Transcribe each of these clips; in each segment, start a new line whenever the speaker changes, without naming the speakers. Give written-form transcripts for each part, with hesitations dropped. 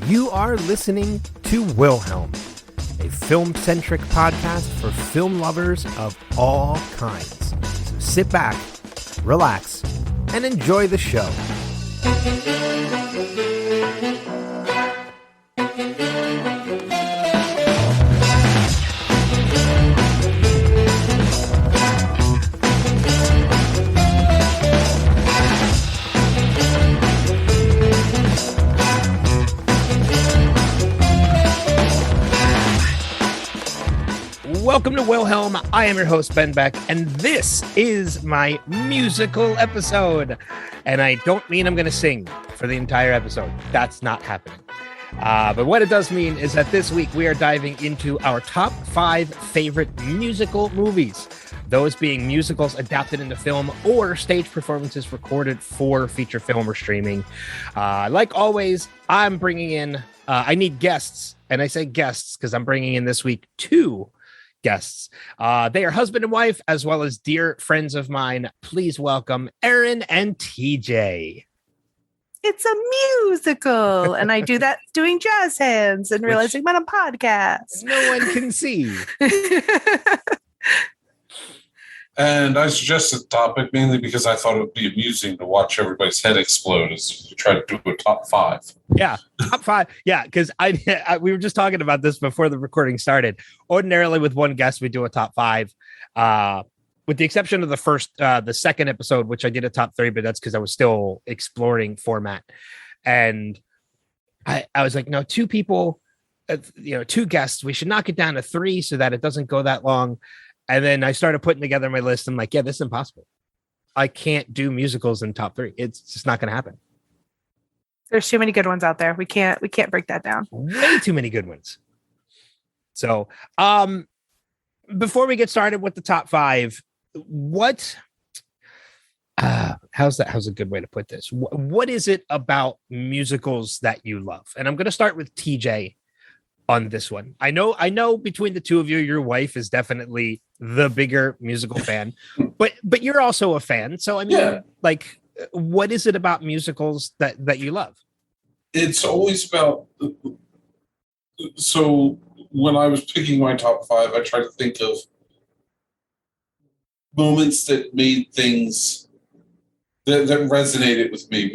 You are listening to Wilhelm, a film-centric podcast for film lovers of all kinds. So sit back, relax, and enjoy the show. Welcome to Wilhelm. I am your host, Ben Beck, and this is my musical episode. And I don't mean I'm going to sing for the entire episode. That's not happening. But what it does mean is that this week we are diving into our top 5 favorite musical movies. Those being musicals adapted into film or stage performances recorded for feature film or streaming. Like always, I'm bringing in, I need guests. And I say guests because I'm bringing in this week 2 guests. They are husband and wife, as well as dear friends of mine. Please welcome Erin and TJ.
It's a musical, and I do that doing jazz hands and realizing I'm on a podcast.
No one can see.
And I suggested the topic mainly because I thought it would be amusing to watch everybody's head explode as we try to do a top 5.
Yeah, top 5. Yeah, because we were just talking about this before the recording started. Ordinarily, with one guest, we do a top 5. With the exception of the second episode, which I did a top 3, but that's because I was still exploring format. And I was like, no, 2 people, 2 guests. We should knock it down to 3 so that it doesn't go that long. And then I started putting together my list. I'm like, yeah, this is impossible. I can't do musicals in top 3. It's just not going to happen.
There's too many good ones out there. We can't break that down.
Way too many good ones. So, before we get started with the top 5, how's a good way to put this? What is it about musicals that you love? And I'm going to start with TJ on this one. I know between the two of you, your wife is definitely the bigger musical fan, but you're also a fan. So I mean, like, what is it about musicals that you love?
It's always about. So when I was picking my top 5, I tried to think of moments that made things that resonated with me.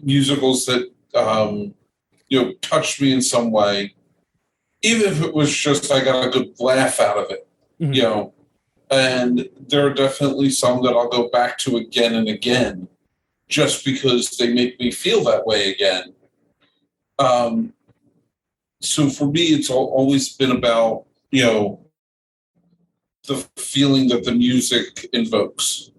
Musicals that touched me in some way, even if it was just I got a good laugh out of it, mm-hmm. And there are definitely some that I'll go back to again and again, just because they make me feel that way again. So for me, it's always been about, the feeling that the music invokes.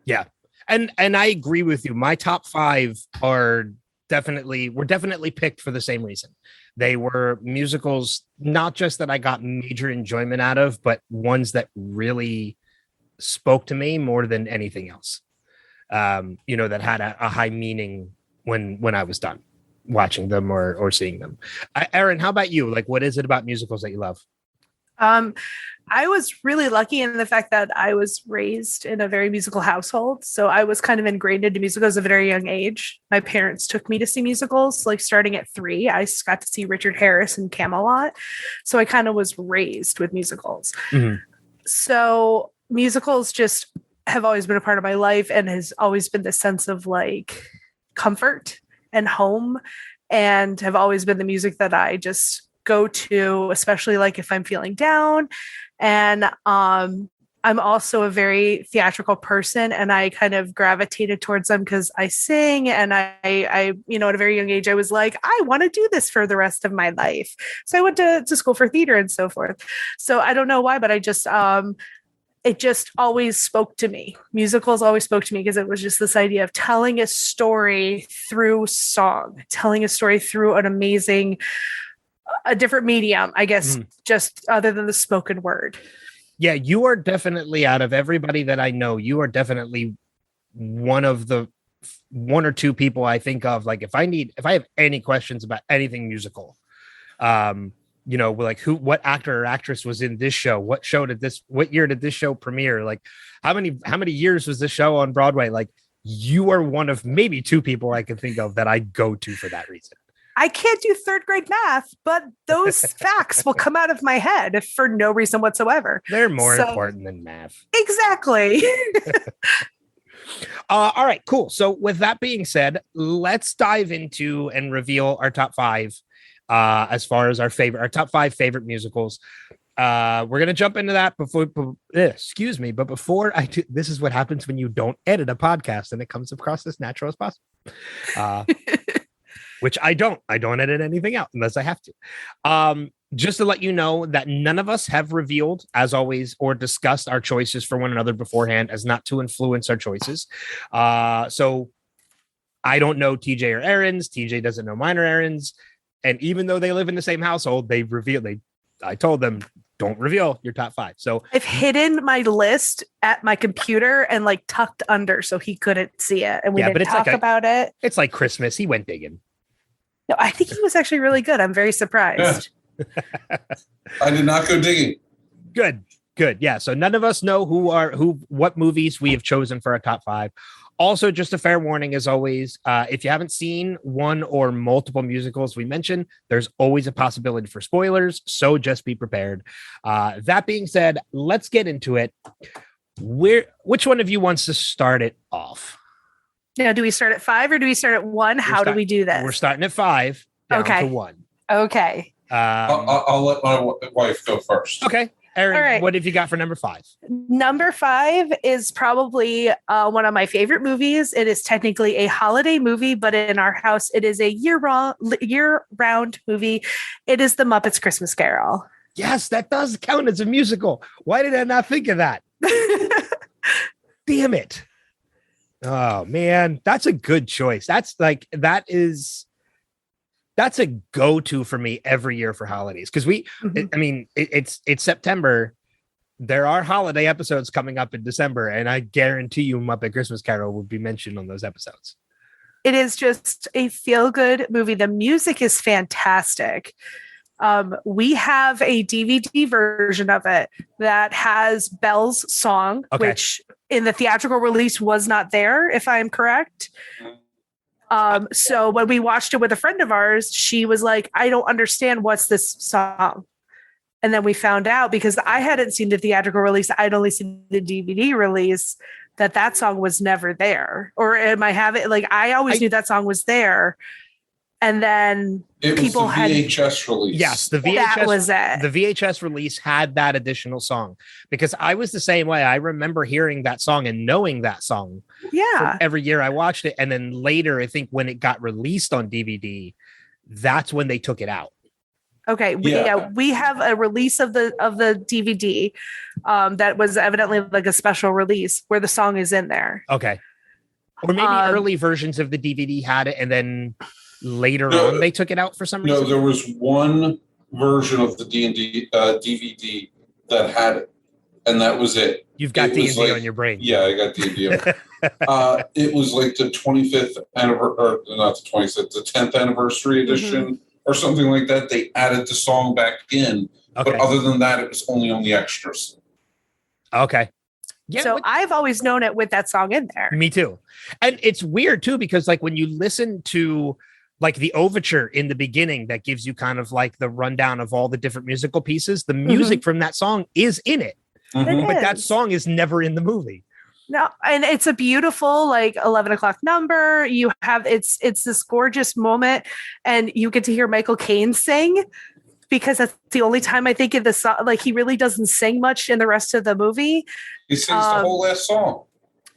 Yeah. And I agree with you. My top 5 were definitely picked for the same reason. They were musicals, not just that I got major enjoyment out of, but ones that really spoke to me more than anything else. That had a high meaning when I was done watching them or seeing them. Erin, how about you? Like, what is it about musicals that you love?
I was really lucky in the fact that I was raised in a very musical household. So I was kind of ingrained into musicals at a very young age. My parents took me to see musicals, like starting at 3. I got to see Richard Harris and Camelot. So I kind of was raised with musicals. Mm-hmm. So musicals just have always been a part of my life and has always been the sense of like comfort and home, and have always been the music that I just go to, especially like if I'm feeling down. And I'm also a very theatrical person, and I kind of gravitated towards them because I sing, and I at a very young age, I was like, I want to do this for the rest of my life. So I went to school for theater and so forth. So I don't know why, but I just, it just always spoke to me. Musicals always spoke to me because it was just this idea of telling a story through song, telling a story through an amazing, a different medium, I guess, just other than the spoken word.
Yeah, you are definitely, out of everybody that I know, you are definitely one of the 1 or 2 people I think of. Like, if I have any questions about anything musical, like what actor or actress was in this show? What year did this show premiere? Like, how many years was this show on Broadway? Like, you are one of maybe two people I can think of that I go to for that reason.
I can't do third grade math, but those facts will come out of my head for no reason whatsoever.
They're more important than math.
Exactly.
All right, cool. So with that being said, let's dive into and reveal our top five as far as our top five favorite musicals. We're going to jump into that but before I do, this is what happens when you don't edit a podcast and it comes across as natural as possible. Which I don't edit anything out unless I have to. Just to let you know that none of us have revealed, as always, or discussed our choices for one another beforehand as not to influence our choices. So I don't know TJ or Erin's. TJ doesn't know mine or Erin's. And even though they live in the same household, I told them, don't reveal your top five. So
I've hidden my list at my computer and like tucked under so he couldn't see it. And we didn't talk about it.
It's like Christmas. He went digging.
No, I think he was actually really good. I'm very surprised.
Yeah. I did not go digging.
Good. Yeah. So none of us know what movies we have chosen for our top five. Also, just a fair warning, as always, if you haven't seen one or multiple musicals we mentioned, there's always a possibility for spoilers. So just be prepared. That being said, let's get into it. Which one of you wants to start it off?
Now, do we start at 5 or do we start at 1? How do we do this?
We're starting at 5 down to 1.
Okay.
I'll let my wife go first.
Okay. Erin,
all right.
What have you got for number 5?
Number 5 is probably one of my favorite movies. It is technically a holiday movie, but in our house, it is a year-round movie. It is The Muppets Christmas Carol.
Yes, that does count as a musical. Why did I not think of that? Damn it. Oh man, that's a good choice. That's a go-to for me every year for holidays. Cause it's September. There are holiday episodes coming up in December, and I guarantee you Muppet Christmas Carol will be mentioned on those episodes.
It is just a feel-good movie. The music is fantastic. We have a DVD version of it that has Belle's song, which in the theatrical release was not there, if I'm correct. So when we watched it with a friend of ours, she was like, I don't understand what's this song. And then we found out, because I hadn't seen the theatrical release, I'd only seen the DVD release, that song was never there. Or am I having, like, I always knew that song was there. And then people had
VHS release.
Yes, the VHS
that was it.
The VHS release had that additional song, because I was the same way. I remember hearing that song and knowing that song.
Yeah.
Every year I watched it, and then later, I think when it got released on DVD, that's when they took it out.
Okay. We have a release of the DVD that was evidently like a special release where the song is in there.
Okay. Or maybe early versions of the DVD had it, and then later on they took it out for some reason.
No, there was one version of the D&D DVD that had it, and that was it.
You've got D&D on your brain.
Yeah, I got D&D. It was like the 25th anniversary, or not the 25th, the 10th anniversary edition, or something like that. They added the song back in, but other than that, it was only on the extras.
Okay. Yeah,
so I've always known it with that song in there.
Me too. And it's weird too, because like when you listen to like the overture in the beginning, that gives you kind of like the rundown of all the different musical pieces, the music from that song is in it. But that song is never in the movie.
No, and it's a beautiful like 11 o'clock number. You have it's this gorgeous moment, and you get to hear Michael Caine sing, because that's the only time I think of the song. Like, he really doesn't sing much in the rest of the movie.
He sings the whole last song.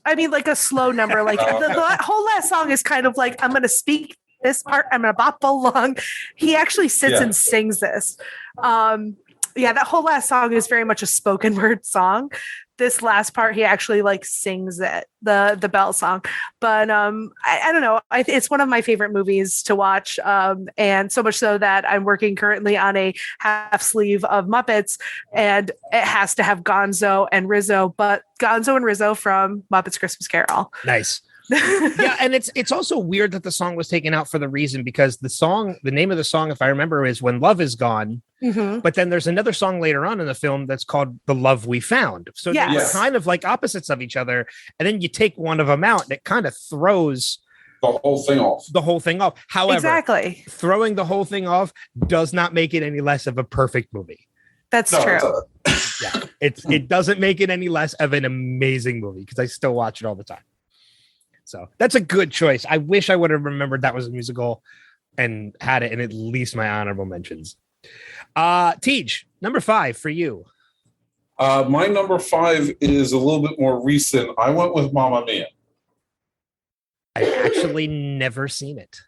I mean, like a slow number. Like the whole last song is kind of like, I'm going to speak this part, I'm going to bop along. He actually sits and sings this. That whole last song is very much a spoken word song. This last part, he actually like sings it, the Belle song. But I don't know. It's one of my favorite movies to watch. And so much so that I'm working currently on a half sleeve of Muppets, and it has to have Gonzo and Rizzo, but Gonzo and Rizzo from Muppets Christmas Carol.
Nice. Yeah, and it's also weird that the song was taken out for the reason, because the name of the song, if I remember, is When Love Is Gone.
Mm-hmm.
But then there's another song later on in the film that's called The Love We Found. So they were kind of like opposites of each other. And then you take one of them out and it kind of throws
the whole thing off.
However, throwing the whole thing off does not make it any less of a perfect movie.
That's true.
Yeah, it doesn't make it any less of an amazing movie, because I still watch it all the time. So that's a good choice. I wish I would have remembered that was a musical and had it in at least my honorable mentions. TJ, number 5 for you.
My number 5 is a little bit more recent. I went with Mamma Mia.
I've actually never seen it.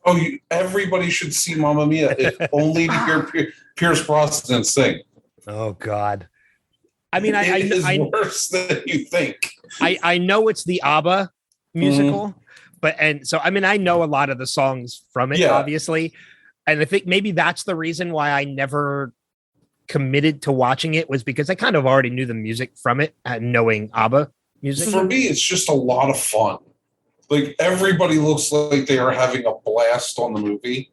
Oh, everybody should see Mamma Mia, if only to hear Pierce Brosnan sing.
Oh God! I mean,
it is worse than you think.
I know it's the ABBA musical, but I know a lot of the songs from it, obviously, and I think maybe that's the reason why I never committed to watching it, was because I kind of already knew the music from it, knowing ABBA music.
For me, it's just a lot of fun. Like, everybody looks like they are having a blast on the movie.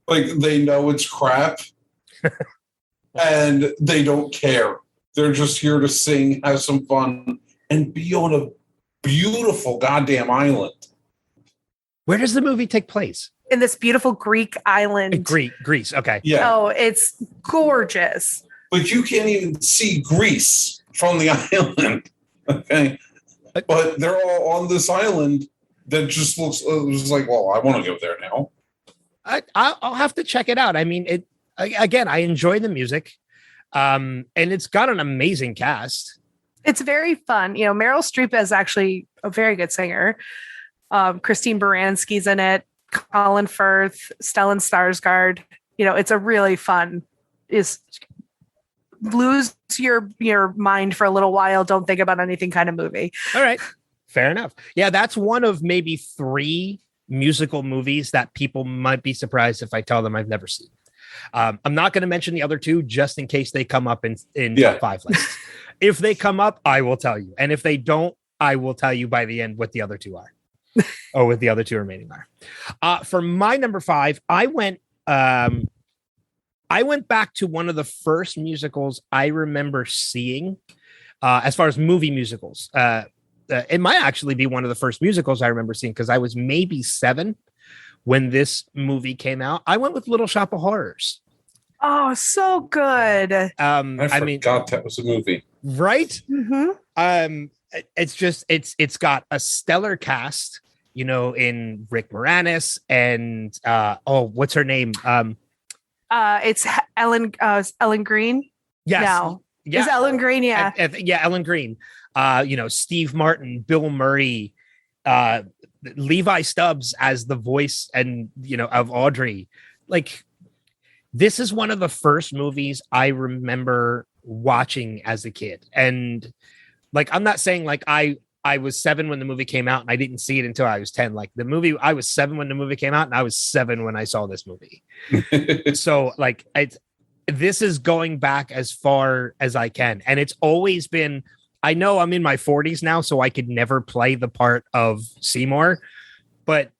Like, they know it's crap and they don't care. They're just here to sing, have some fun, and be on a beautiful goddamn island.
Where does the movie take place?
In this beautiful Greek island.
Greece. Okay.
Yeah.
Oh, it's gorgeous.
But you can't even see Greece from the island. Okay. But they're all on this island that just looks like, well, I want to go there now.
I'll have to check it out. I mean, I enjoy the music, and it's got an amazing cast.
It's very fun. You know, Meryl Streep is actually a very good singer. Christine Baranski's in it. Colin Firth, Stellan Skarsgård. You know, it's a really fun. Lose your mind for a little while. Don't think about anything kind of movie.
All right. Fair enough. Yeah, that's one of maybe 3 musical movies that people might be surprised if I tell them I've never seen. I'm not going to mention the other 2 just in case they come up in top 5 lists. If they come up, I will tell you. And if they don't, I will tell you by the end what the other 2 are. Or what the other 2 remaining are. For my number 5, I went back to one of the first musicals I remember seeing, as far as movie musicals. It might actually be one of the first musicals I remember seeing, because I was maybe 7 when this movie came out. I went with Little Shop of Horrors.
Oh, so good.
I forgot that was a movie.
Right?
Mm-hmm.
It's got a stellar cast, you know, in Rick Moranis and what's her name?
It's Ellen Green.
Yes.
No.
Yeah.
Is Ellen Green? Yeah.
Ellen Green. You know, Steve Martin, Bill Murray, Levi Stubbs as the voice and, you know, of Audrey. Like, this is one of the first movies I remember watching as a kid. And like, I'm not saying like I was 7 when the movie came out and I didn't see it until I was 10. Like, the movie, I was 7 when the movie came out and I was 7 when I saw this movie. So like, this is going back as far as I can. And it's always been, I know I'm in my 40s now, so I could never play the part of Seymour, but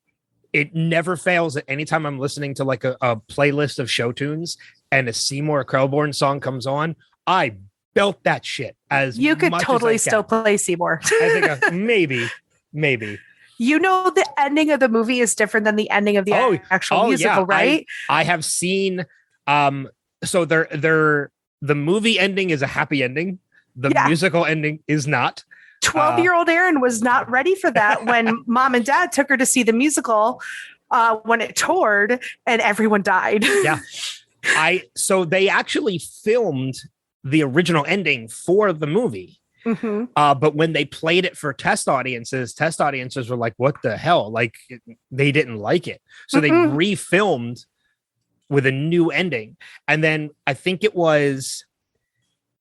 it never fails at any time I'm listening to like a playlist of show tunes and a Seymour Krelborn song comes on, I belt that shit as
you could
much
totally
as I
still
can.
play Seymour.
I think maybe.
You know, the ending of the movie is different than the ending of the actual musical, right?
I have seen. So the movie ending is a happy ending. The musical ending is not.
12-year-old Erin was not ready for that when Mom and Dad took her to see the musical when it toured and everyone died.
Yeah. So they actually filmed the original ending for the movie.
Mm-hmm.
But when they played it for test audiences were like, what the hell? Like, they didn't like it. So they refilmed with a new ending. And then I think it was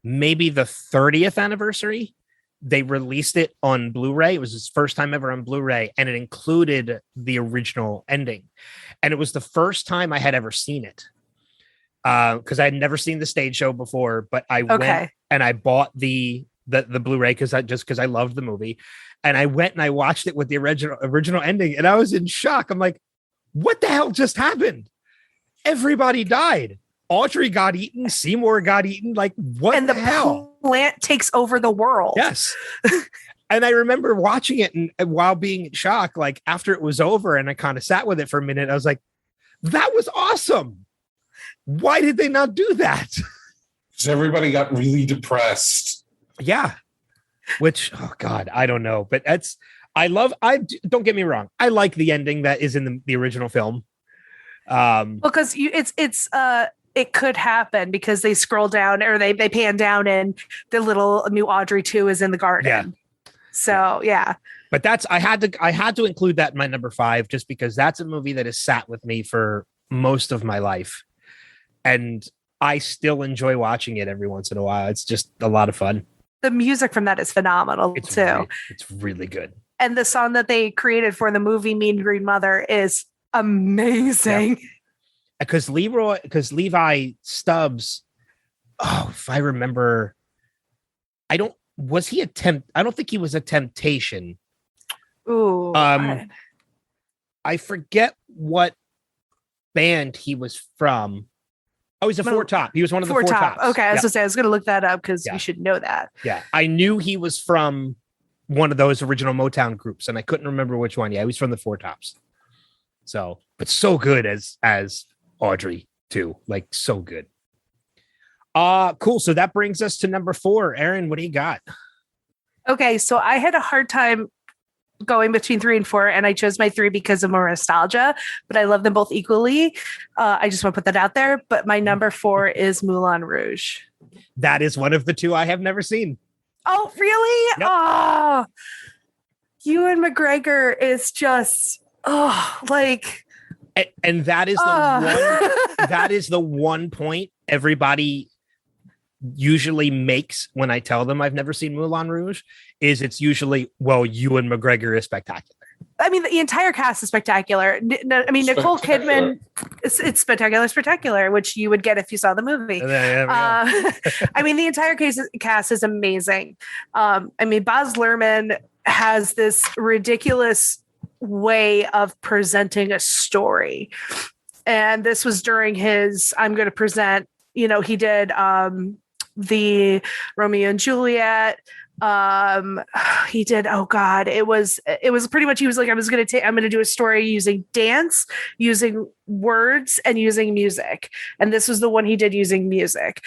maybe the 30th anniversary, they released it on Blu-ray. It was his first time ever on Blu-ray, and it included the original ending. And it was the first time I had ever seen it. Because I had never seen the stage show before, but I went and I bought the the Blu-ray because I loved the movie, and I went and I watched it with the original ending, and I was in shock. I'm like, what the hell just happened? Everybody died. Audrey got eaten. Seymour got eaten. Like, what
and
the hell?
Plant takes over the world.
Yes. And I remember watching it and while being in shock, like after it was over and I kind of sat with it for a minute, I was like, that was awesome. Why did they not do that?
Because everybody got really depressed.
Yeah. Which, oh God, I don't know. But don't get me wrong. I like the ending that is in the original film.
Because it could happen because they scroll down or they pan down and the little new Audrey 2 is in the garden.
Yeah.
So yeah.
But I had to include that in my number 5 just because that's a movie that has sat with me for most of my life. And I still enjoy watching it every once in a while. It's just a lot of fun.
The music from that is phenomenal too.
It's really good.
And the song that they created for the movie Mean Green Mother is amazing.
Yeah. Because Levi Stubbs, if I remember, I don't think he was a Temptation.
Ooh.
I forget what band he was from. Oh, he's a Four Top. He was one of the Four Tops.
Okay, I was going to look that up because you should know that.
Yeah, I knew he was from one of those original Motown groups, and I couldn't remember which one. Yeah, he was from the Four Tops. So, but so good as Audrey too, like so good. Cool. So that brings us to number 4. Erin, what do you got?
Okay, so I had a hard time going between 3 and 4, and I chose my 3 because of more nostalgia, but I love them both equally. I just want to put that out there. But my number 4 is Moulin Rouge.
That is one of the 2 I have never seen.
Oh, really?
Yep.
Oh, Ewan McGregor is just like.
And that is that is the one point everybody usually makes when I tell them I've never seen Moulin Rouge is it's usually, well, Ewan McGregor is spectacular.
I mean, the entire cast is spectacular. I mean, Nicole Kidman, it's spectacular, which you would get if you saw the movie. I mean, the entire cast is amazing. I mean, Baz Luhrmann has this ridiculous way of presenting a story. And this was during his, I'm going to present, he did the Romeo and Juliet. He did, oh God, it was pretty much, he was like, I'm going to do a story using dance, using words, and using music. And this was the one he did using music.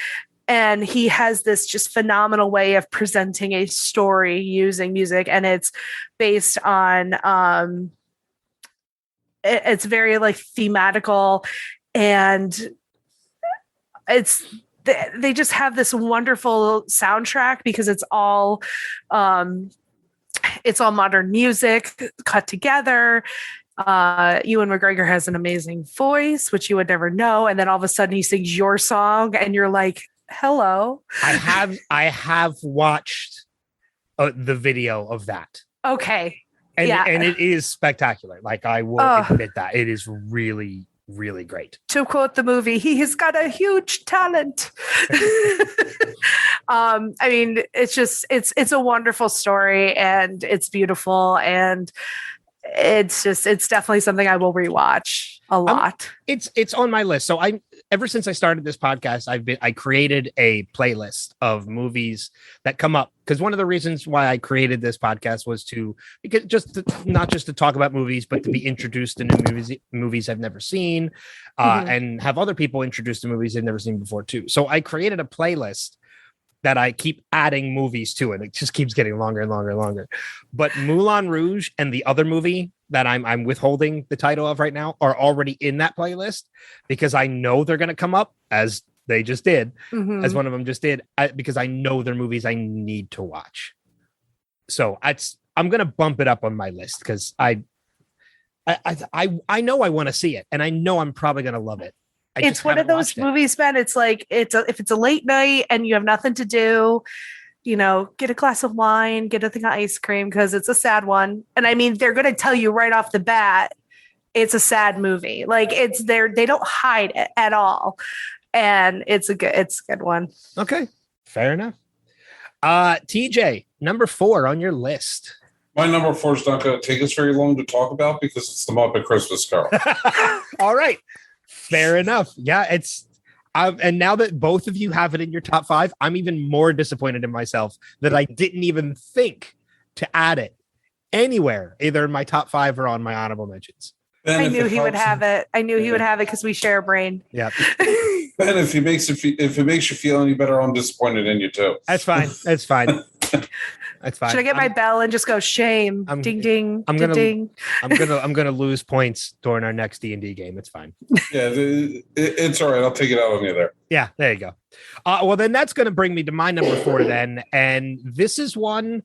And he has this just phenomenal way of presenting a story using music. And it's based on, it's very like thematical, and they just have this wonderful soundtrack because it's all modern music cut together. Ewan McGregor has an amazing voice, which you would never know. And then all of a sudden he sings your song and you're like, hello.
I have watched the video of that.
Okay.
And it is spectacular. Like, I will admit that it is really, really great.
To quote the movie, he has got a huge talent. I mean, it's a wonderful story, and it's beautiful, and it's definitely something I will rewatch a lot.
It's on my list. So ever since I started this podcast, I created a playlist of movies that come up, because one of the reasons why I created this podcast was not just to talk about movies, but to be introduced to new movies I've never seen, and have other people introduced to movies they've never seen before too. So I created a playlist that I keep adding movies to, and it just keeps getting longer and longer and longer. But Moulin Rouge and the other movie that I'm withholding the title of right now are already in that playlist, because I know they're going to come up, as they just did, as one of them just did, because I know they're movies I need to watch. So I'm going to bump it up on my list, because I know I want to see it, and I know I'm probably going to love it.
It's one of those movies, Ben. It's like, if it's a late night and you have nothing to do, get a glass of wine, get a thing of ice cream, because it's a sad one. And I mean, they're going to tell you right off the bat, it's a sad movie. Like, it's there. They don't hide it at all. And it's a good one.
Okay. Fair enough. TJ, number 4 on your list.
My number 4 is not going to take us very long to talk about because it's the Muppet Christmas Carol.
All right. Fair enough. Yeah, it's and now that both of you have it in your top 5, I'm even more disappointed in myself that I didn't even think to add it anywhere, either in my top 5 or on my honorable mentions.
Ben,
I knew he would have it. I knew he would have it because we share a brain.
Yeah.
Ben, if it makes you feel any better, I'm disappointed in you too.
That's fine. That's fine. That's fine.
Should I get my bell and just go shame? Ding ding.
I'm
ding,
gonna
ding.
I'm gonna lose points during our next D&D game. It's fine.
Yeah, it's all right. I'll take it out on you there.
Yeah, there you go. Well, then that's gonna bring me to my number 4 then, and this is one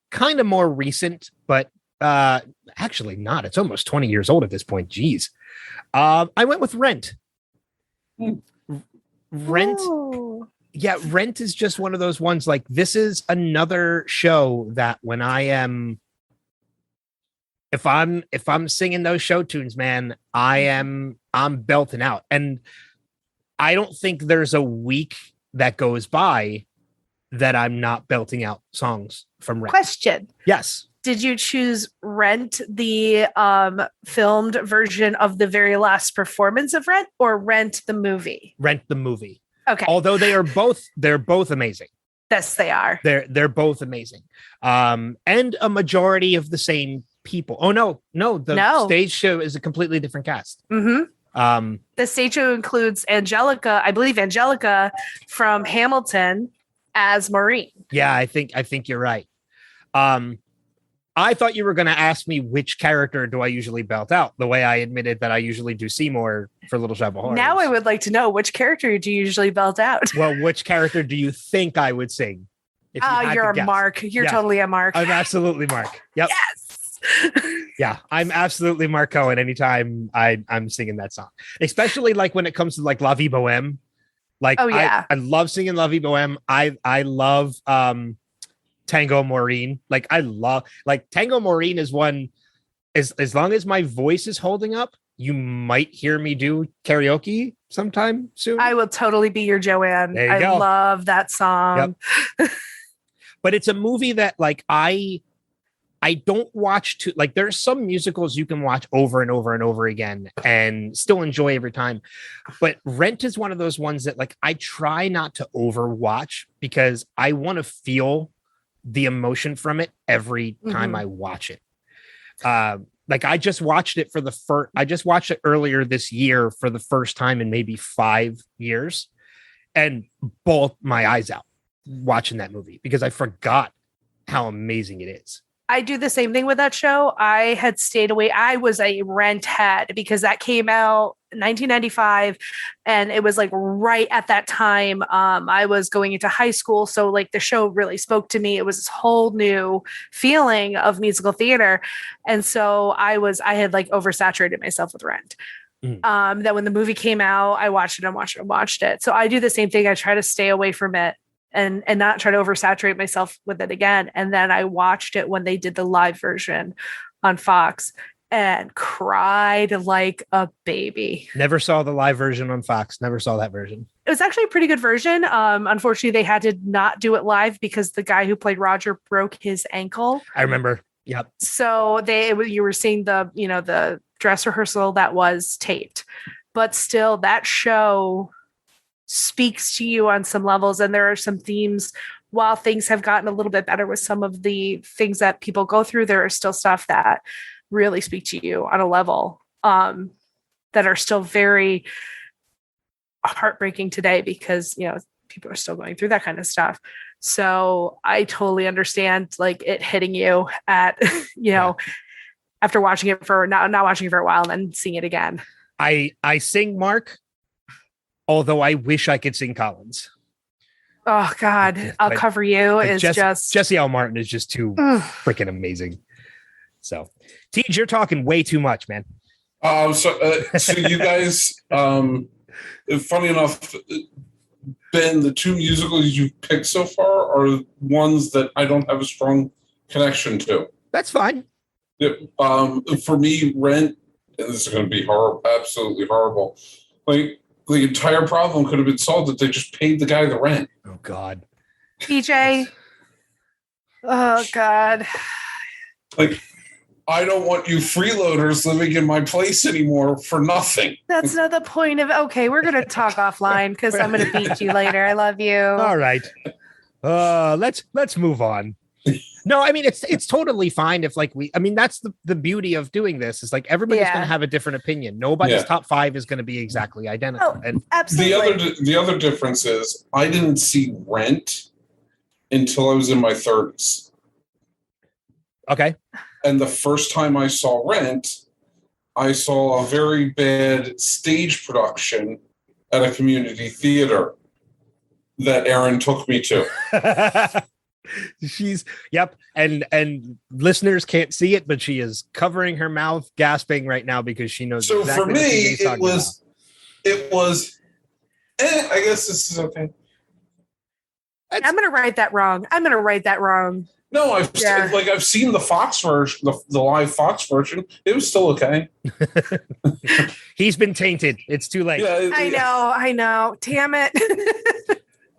kind of more recent, but actually not. It's almost 20 years old at this point. Jeez. I went with Rent. Rent.
Ooh.
Yeah, Rent is just one of those ones. Like, this is another show that when I am, if I'm singing those show tunes, man, I'm belting out. And I don't think there's a week that goes by that I'm not belting out songs from Rent.
Question.
Yes.
Did you choose Rent, the filmed version of the very last performance of Rent, or Rent the movie?
Rent the movie.
Okay.
Although they're both amazing.
Yes, they are.
They're both amazing. And a majority of the same people. Oh no. The stage show is a completely different cast.
Mm-hmm. The stage show includes Angelica, I believe Angelica from Hamilton as Maureen.
Yeah, I think you're right. I thought you were going to ask me which character do I usually belt out, the way I admitted that I usually do Seymour for Little Shop of Horrors.
Now I would like to know, which character do you usually belt out?
Well, which character do you think I would sing?
Oh, you're a guess? Mark. You're totally a Mark.
I'm absolutely Mark. Yep.
Yes.
Yeah, I'm absolutely Mark Cohen anytime I'm singing that song, especially like when it comes to like La Vie Boheme. Like, oh, yeah. I love singing La Vie Boheme. I love Tango Maureen. Like, I love, like, Tango Maureen is one, as long as my voice is holding up, you might hear me do karaoke sometime soon.
I will totally be your Joanne. I love that song.
Yep. But it's a movie that, like, I don't watch too, like, there's some musicals you can watch over and over and over again and still enjoy every time. But Rent is one of those ones that, like, I try not to overwatch because I want to feel the emotion from it every time I watch it. Like, I just watched it I just watched it earlier this year for the first time in maybe 5 years and bawled my eyes out watching that movie because I forgot how amazing it is.
I do the same thing with that show. I had stayed away. I was a Rent head because that came out 1995 and it was like right at that time. I was going into high school. So like the show really spoke to me. It was this whole new feeling of musical theater. And so I had like oversaturated myself with Rent. That when the movie came out, I watched it. So I do the same thing. I try to stay away from it and not try to oversaturate myself with it again. And then I watched it when they did the live version on Fox and cried like a baby.
Never saw the live version on Fox. Never saw that version.
It was actually a pretty good version. Unfortunately, they had to not do it live because the guy who played Roger broke his ankle.
I remember. Yep.
So you were seeing the dress rehearsal that was taped, but still that show speaks to you on some levels. And there are some themes, while things have gotten a little bit better with some of the things that people go through, there are still stuff that really speak to you on a level that are still very heartbreaking today because, people are still going through that kind of stuff. So I totally understand like it hitting you at, after watching it for not watching it for a while and then seeing it again.
I sing Mark, although I wish I could sing Collins.
Oh God, I'll cover you is just
Jesse L. Martin is just too freaking amazing. So, Tej, you're talking way too much, man.
So you guys, funny enough, Ben, the 2 musicals you've picked so far are ones that I don't have a strong connection to.
That's fine.
Yeah, for me, Rent, and this is going to be horrible, absolutely horrible. Like, the entire problem could have been solved if they just paid the guy the rent.
Oh God.
TJ. Oh God.
Like, I don't want you freeloaders living in my place anymore for nothing.
That's not the point of. Okay, we're gonna talk offline because I'm gonna beat you later. I love you.
All right. Let's move on. No, I mean it's totally fine if like that's the beauty of doing this is like everybody's going to have a different opinion. Nobody's top 5 is going to be exactly identical.
Oh,
and
absolutely.
The other difference is I didn't see Rent until I was in my 30s.
Okay.
And the first time I saw Rent, I saw a very bad stage production at a community theater that Erin took me to. And listeners can't see it, but she is covering her mouth, gasping right now because she knows. So
exactly
for me, it was. I guess this is okay.
I'm gonna write that wrong.
No, I've seen the Fox version, the live Fox version. It was still okay.
He's been tainted. It's too late.
Yeah,
I know. Damn it.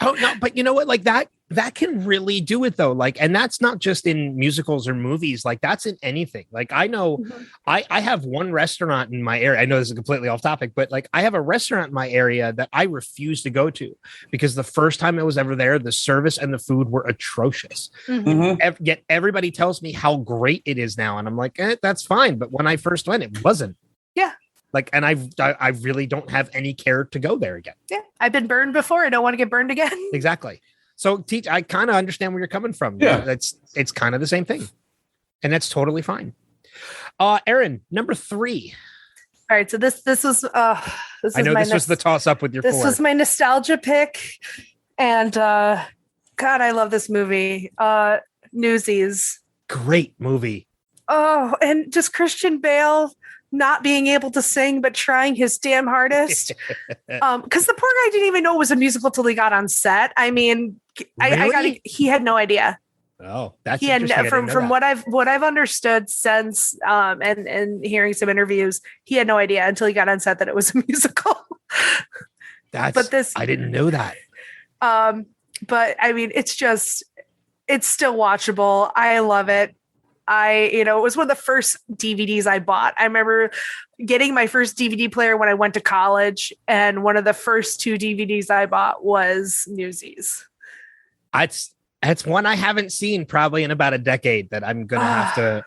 Oh no, but you know what? Like that can really do it though. Like, and that's not just in musicals or movies. Like that's in anything. Like I know I have one restaurant in my area. I know this is completely off topic, but like I have a restaurant in my area that I refuse to go to because the first time I was ever there, the service and the food were atrocious. Yet everybody tells me how great it is now. And I'm like, that's fine. But when I first went, it wasn't.
Yeah.
Like, and I really don't have any care to go there again.
Yeah. I've been burned before. I don't want to get burned again.
Exactly. So I kind of understand where you're coming from.
Yeah.
It's kind of the same thing. And that's totally fine. Erin, number 3.
All right. So this was I know
this was the toss up with your 4.
This was my nostalgia pick. And God, I love this movie. Newsies.
Great movie.
Oh, and just Christian Bale not being able to sing, but trying his damn hardest. Because the poor guy didn't even know it was a musical till he got on set. I mean,
really?
He had no idea.
Oh, that's
he
interesting.
Had from what I've understood since and hearing some interviews, he had no idea until he got on set that it was a musical.
I didn't know that.
But I mean, it's still watchable. I love it. It was one of the first DVDs I bought. I remember getting my first DVD player when I went to college, and one of the first 2 DVDs I bought was Newsies.
That's one I haven't seen probably in about a decade that I'm gonna have to.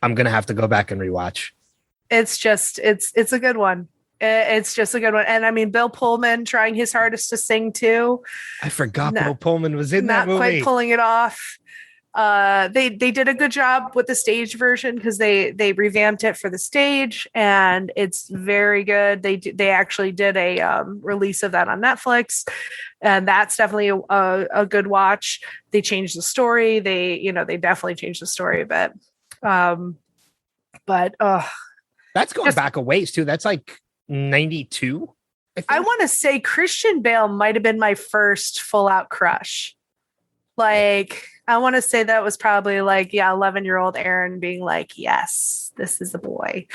I'm gonna have to go back and rewatch.
It's a good one. It's just a good one. And I mean, Bill Pullman trying his hardest to sing too.
I forgot Bill Pullman was in that movie.
Not quite pulling it off. They did a good job with the stage version because they revamped it for the stage, and it's very good. They actually did a release of that on Netflix, and that's definitely a good watch. They changed the story. They definitely changed the story a bit.
That's going back a ways too. That's like 92.
I want to say Christian Bale might have been my first full out crush. Like, I want to say that was probably 11-year-old Erin being like, yes, this is a boy.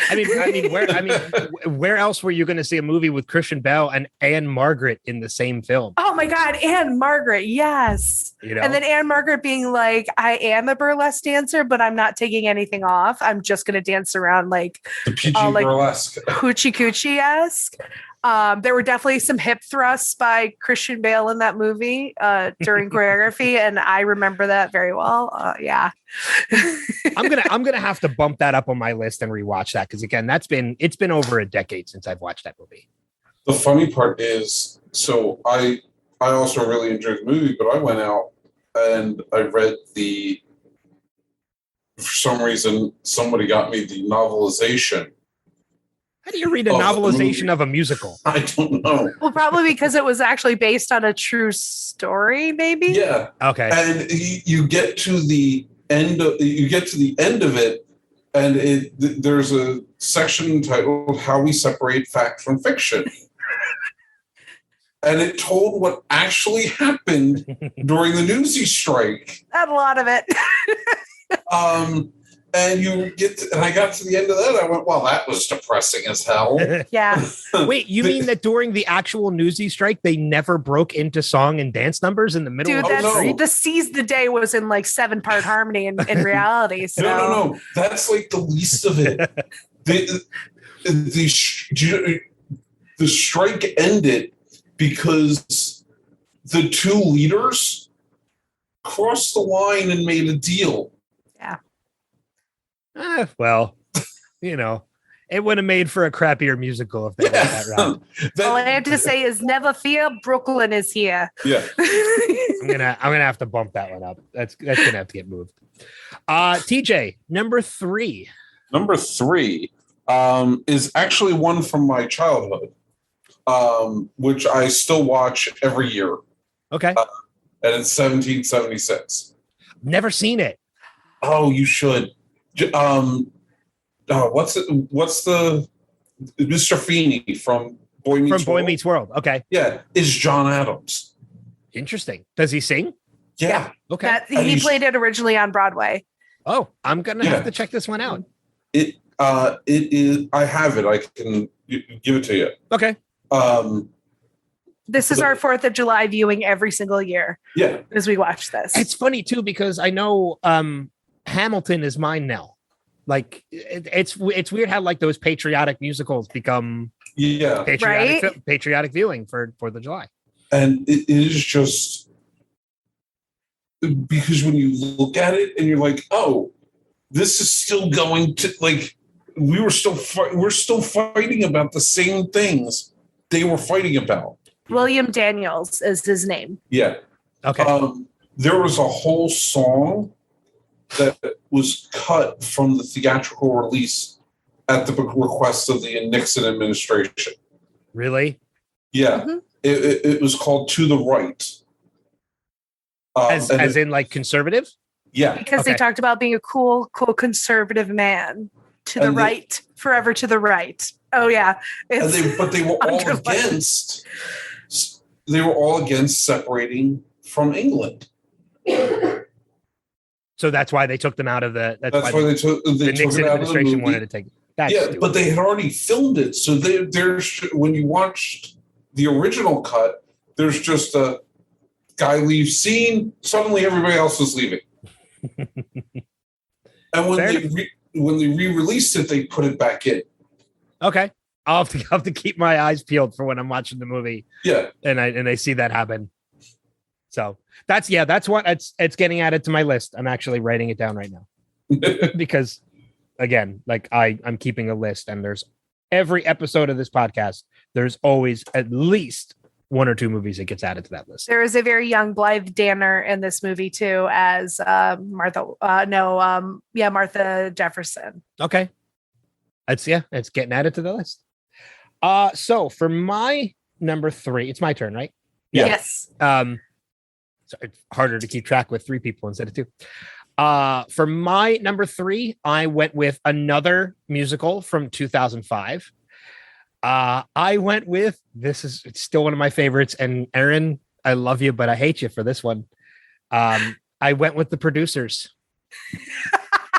Where else were you going to see a movie with Christian Bale and Anne Margaret in the same film? Oh my God, Anne Margaret, yes. And then Anne Margaret being like, I am a burlesque dancer, but I'm not taking anything off. I'm just going to dance around like
the PG burlesque,
hoochie coochie-esque. There were definitely some hip thrusts by Christian Bale in that movie during choreography, and I remember that very well. Yeah, I'm gonna have to bump that up on my list and rewatch that because again, it's been over a decade since I've watched that movie.
The funny part is, so I also really enjoyed the movie, but I went out and I read for some reason somebody got me the novelization.
How do you read a novelization of a musical?
I don't know.
Well, probably because it was actually based on a true story, maybe.
Yeah.
Okay.
And you get to the end of it, and there's a section titled "How We Separate Fact from Fiction," and it told what actually happened during the Newsies strike.
Not a lot of it.
And I got to the end of that. I went, well, that was depressing as hell.
Yeah.
Wait, you mean that during the actual Newsy strike, they never broke into song and dance numbers in the middle
Dude,
of the street?
the Seize the Day was in like 7-part harmony in reality. So.
No. That's like the least of it. The strike ended because the two leaders crossed the line and made a deal.
Yeah.
Well, it would have made for a crappier musical if they went that route.
All I have to say is never fear, Brooklyn is here.
Yeah.
I'm gonna have to bump that one up. That's gonna have to get moved. TJ, number 3.
Number 3 is actually one from my childhood, which I still watch every year.
Okay.
And it's 1776.
Never seen it.
Oh, you should. What's the Mr. Feeney from Boy Meets World?
Okay.
Yeah, is John Adams.
Interesting. Does he sing?
Yeah.
Okay.
He played it originally on Broadway.
Oh, I'm gonna have to check this one out.
It is. I have it. I can give it to you.
Okay.
This is our 4th of July viewing every single year.
Yeah.
As we watch this.
It's funny too because I know Hamilton is mine now. Like it's weird how like those patriotic musicals become patriotic viewing for 4th of July.
And it is just because when you look at it and you're like, oh, this is still going to like we're still fighting about the same things they were fighting about.
William Daniels is his name.
Yeah.
Okay.
There was a whole song that was cut from the theatrical release at the request of the Nixon administration.
Really?
Yeah. Mm-hmm. It was called To the Right.
As in like conservative?
Yeah.
Because they talked about being a cool conservative man. To the right, forever to the right. Oh, yeah.
But they were all against... They were all against separating from England.
So that's why they took them out of the. That's why
they took
the Nixon administration wanted to take.
But they had already filmed it. So there's when you watched the original cut, there's just a guy leaves scene. Suddenly, everybody else is leaving. And when they re-released it, they put it back in.
Okay. I'll have to keep my eyes peeled for when I'm watching the movie.
Yeah.
And I see that happen. So that's what it's getting added to my list. I'm actually writing it down right now because again, like I'm keeping a list and there's every episode of this podcast. There's always at least 1 or 2 movies that gets added to that list.
There is a very young Blythe Danner in this movie too, as Martha Jefferson.
Okay. It's getting added to the list. So for my number 3, it's my turn, right?
Yeah. Yes.
So it's harder to keep track with 3 people instead of 2. For my number 3, I went with another musical from 2005. I went with it's still one of my favorites, and Erin, I love you, but I hate you for this one. I went with The Producers.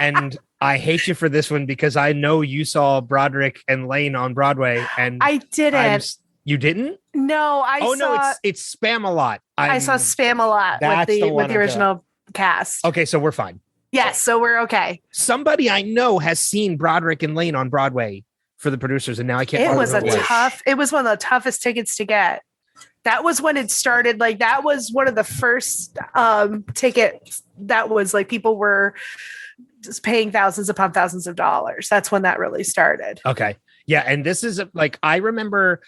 And I hate you for this one because I know you saw Broderick and Lane on Broadway, and
I didn't.
You didn't?
No,
no, it's Spam-A-Lot.
I saw Spam-A-Lot with the original cast.
Okay, so we're fine.
Yes, so we're okay.
Somebody I know has seen Broderick and Lane on Broadway for The Producers, and now I can't.
It was It was one of the toughest tickets to get. That was when it started. Like that was one of the first tickets that was like people were just paying thousands upon thousands of dollars. That's when that really started.
Okay. Yeah. And this is like, I remember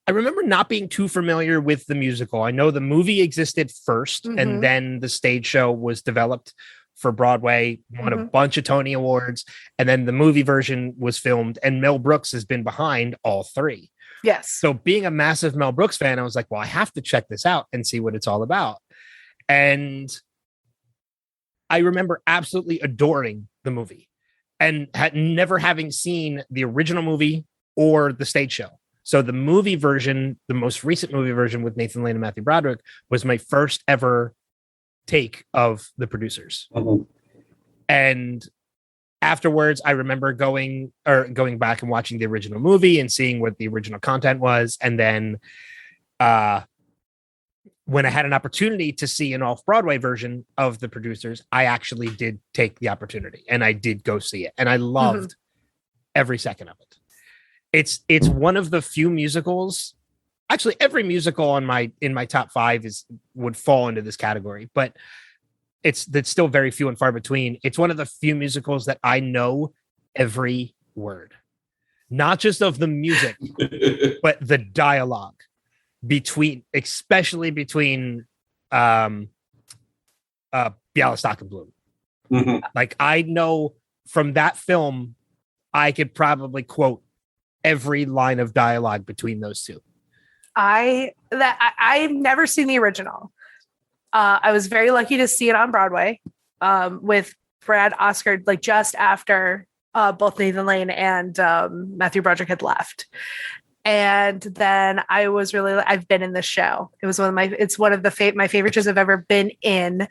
not being too familiar with the musical. I know the movie existed first and then the stage show was developed for Broadway, won a bunch of Tony Awards. And then the movie version was filmed and Mel Brooks has been behind all 3.
Yes.
So being a massive Mel Brooks fan, I was like, well, I have to check this out and see what it's all about. And I remember absolutely adoring the movie and never having seen the original movie or the stage show. So the movie version, the most recent movie version with Nathan Lane and Matthew Broderick, was my first ever take of The Producers. And afterwards, I remember going back and watching the original movie and seeing what the original content was. And then when I had an opportunity to see an off-Broadway version of The Producers, I actually did take the opportunity and I did go see it. And I loved every second of it. It's one of the few musicals. Actually, every musical in my top 5 would fall into this category, but that's still very few and far between. It's one of the few musicals that I know every word, not just of the music, but the dialogue especially between Bialystok and Bloom. Mm-hmm. Like, I know from that film, I could probably quote every line of dialogue between those two. I've
never seen the original. I was very lucky to see it on Broadway with Brad Oscar, like just after both Nathan Lane and Matthew Broderick had left. And then I've been in the show. It was my favorite shows I've ever been in.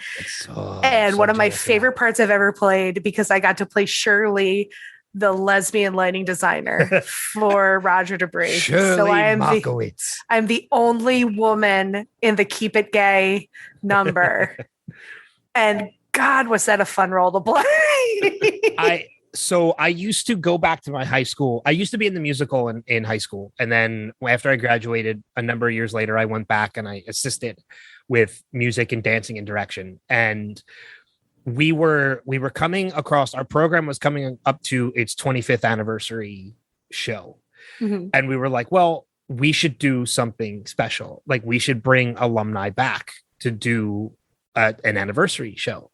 And one of my favorite parts I've ever played, because I got to play Shirley, the lesbian lighting designer for Roger Debris.
So I'm
the only woman in the Keep It Gay number. And God, was that a fun role to play.
So I used to go back to my high school. I used to be in the musical in high school. And then after I graduated a number of years later, I went back and I assisted with music and dancing and direction. And we were coming across, our program was coming up to its 25th anniversary show. Mm-hmm. And we were like, well, we should do something special. Like, we should bring alumni back to do an anniversary show.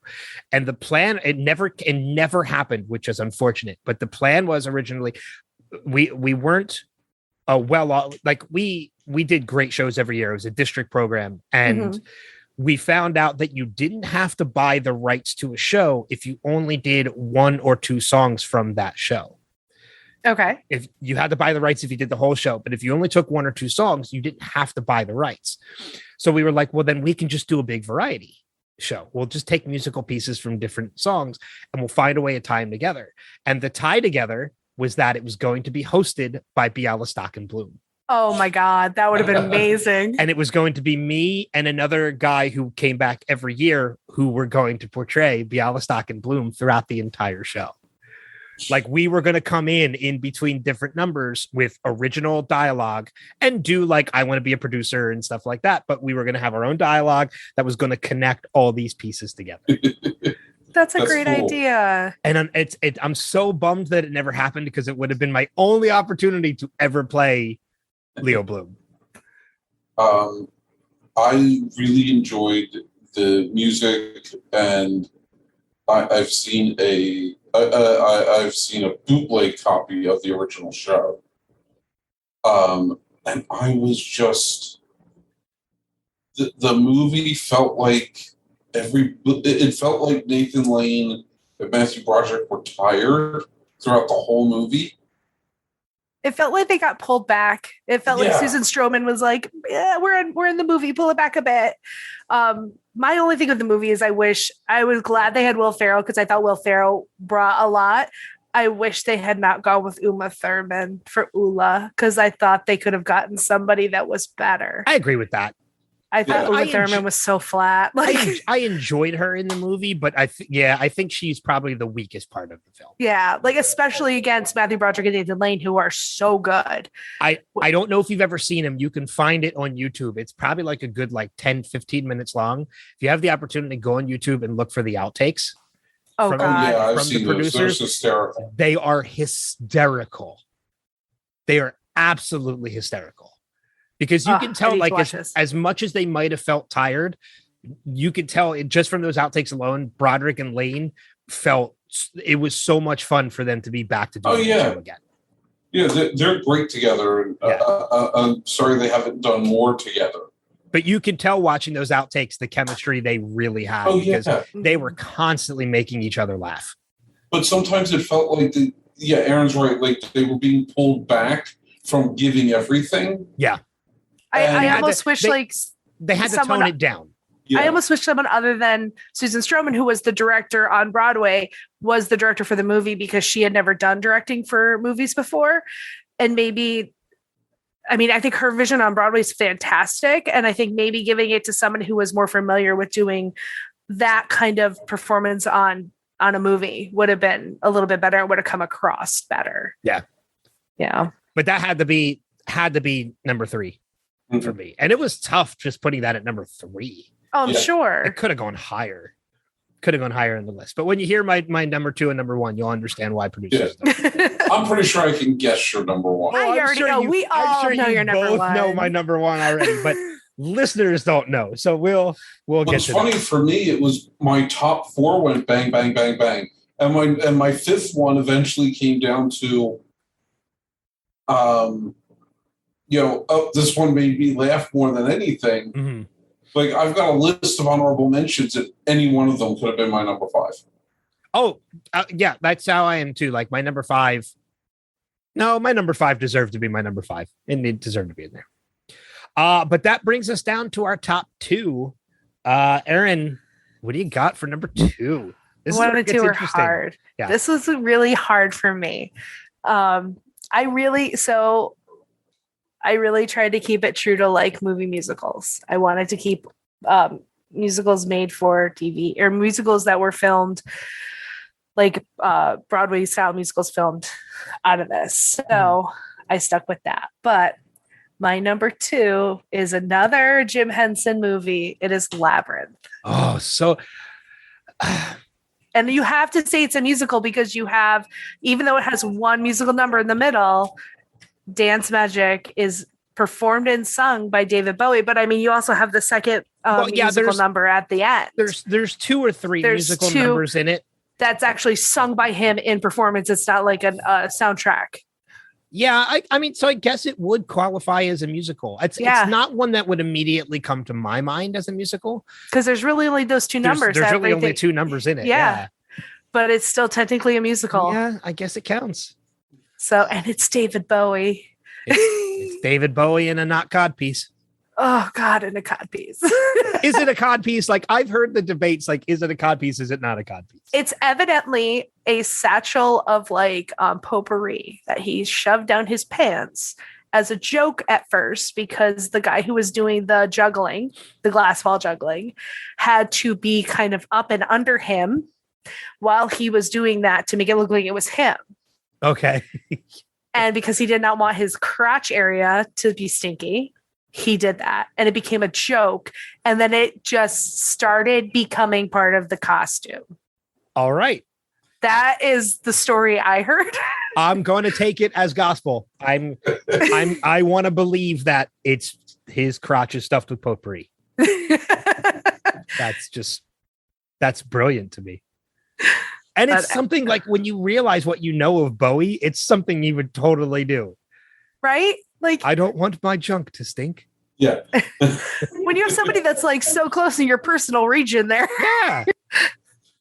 And the plan, it never happened, which is unfortunate. But the plan was originally, we weren't we did great shows every year. It was a district program. And we found out that you didn't have to buy the rights to a show if you only did 1 or 2 songs from that show.
Okay.
If you had to buy the rights if you did the whole show, but if you only took 1 or 2 songs, you didn't have to buy the rights. So we were like, well, then we can just do a big variety show. We'll just take musical pieces from different songs and we'll find a way to tie them together. And the tie together was that it was going to be hosted by Bialystok and Bloom.
Oh my God, that would have been amazing.
And it was going to be me and another guy who came back every year who were going to portray Bialystok and Bloom throughout the entire show. Like, we were going to come in between different numbers with original dialogue and do like, I want to be a producer and stuff like that. But we were going to have our own dialogue that was going to connect all these pieces together.
That's a great idea.
And I'm so bummed that it never happened, because it would have been my only opportunity to ever play Leo Bloom.
I really enjoyed the music, and I've seen a bootleg copy of the original show, and I was just the movie felt like it felt like Nathan Lane and Matthew Broderick were tired throughout the whole movie.
It felt like they got pulled back. It felt like Susan Stroman was like, "Yeah, we're in the movie. Pull it back a bit." My only thing with the movie is I was glad they had Will Ferrell, because I thought Will Ferrell brought a lot. I wish they had not gone with Uma Thurman for Ula, because I thought they could have gotten somebody that was better.
I agree with that.
I thought Uma Thurman was so flat. Like,
I enjoyed her in the movie, but I think she's probably the weakest part of the film.
Yeah, like especially against Matthew Broderick and Nathan Lane, who are so good.
I don't know if you've ever seen him. You can find it on YouTube. It's probably like a good 10, 15 minutes long. If you have the opportunity, go on YouTube and look for the outtakes.
Oh, God.
I've seen the producers. They're hysterical.
They are hysterical. They are absolutely hysterical. Because you can tell, like, as much as they might have felt tired, you could tell it just from those outtakes alone. Broderick and Lane felt it was so much fun for them to be back to doing the show again.
Yeah, they're great together. And I'm sorry they haven't done more together.
But you could tell watching those outtakes the chemistry they really had, because they were constantly making each other laugh.
But sometimes it felt like Erin's right. Like they were being pulled back from giving everything.
Yeah.
I almost wish
they had to tone it down.
I almost wish someone other than Susan Stroman, who was the director on Broadway, was the director for the movie, because she had never done directing for movies before. And maybe, I mean, I think her vision on Broadway is fantastic. And I think maybe giving it to someone who was more familiar with doing that kind of performance on a movie would have been a little bit better and would have come across better.
Yeah.
Yeah.
But that had to be number 3 for me. And it was tough just putting that at number 3.
Oh, I'm sure.
It could have gone higher. Could have gone higher in the list. But when you hear my number 2 and number 1, you'll understand why producers don't.
I'm pretty sure I can guess your number 1.
I already know. We all know your number 1.
Know my number 1 already, but listeners don't know. So we'll get to that.
What's funny for me, it was my top 4 went bang, bang, bang, bang. And my 5th one eventually came down to this one made me laugh more than anything.
Mm-hmm.
Like, I've got a list of honorable mentions, and any one of them could have been my number 5.
Oh, yeah, that's how I am too. Like my number 5. No, my number 5 deserved to be my number 5, and it deserved to be in there. But that brings us down to our top 2. Erin, what do you got for number 2?
This 1 and 2 are hard. Yeah. This was really hard for me. I really tried to keep it true to like movie musicals. I wanted to keep musicals made for TV, or musicals that were filmed like Broadway style musicals filmed out of this. So I stuck with that. But my number 2 is another Jim Henson movie. It is Labyrinth.
Oh, so...
And you have to say it's a musical because you have, even though it has one musical number in the middle, Dance Magic is performed and sung by David Bowie. But I mean, you also have the second musical number at the end.
There's 2 or 3 musical numbers in it.
That's actually sung by him in performance. It's not like a soundtrack.
Yeah, I mean, so I guess it would qualify as a musical. It's not one that would immediately come to my mind as a musical.
Because there's really only those 2 numbers.
There's really only 2 numbers in it. Yeah.
But it's still technically a musical.
Yeah, I guess it counts.
So, and it's David Bowie.
It's David Bowie in a not codpiece.
Oh, God, in a codpiece.
Is it a codpiece? Like, I've heard the debates, like, is it a codpiece? Is it not a codpiece?
It's evidently a satchel of, like, potpourri that he shoved down his pants as a joke at first, because the guy who was doing the juggling, the glass ball juggling, had to be kind of up and under him while he was doing that to make it look like it was him.
Okay.
And because he did not want his crotch area to be stinky, he did that, and it became a joke, and then it just started becoming part of the costume.
All right.
That is the story I heard.
I'm going to take it as gospel. I want to believe that it's his crotch is stuffed with potpourri. That's brilliant to me. And it's something like, when you realize what you know of Bowie, it's something you would totally do.
Right? Like,
I don't want my junk to stink.
Yeah.
When you have somebody that's like so close in your personal region there.
Yeah.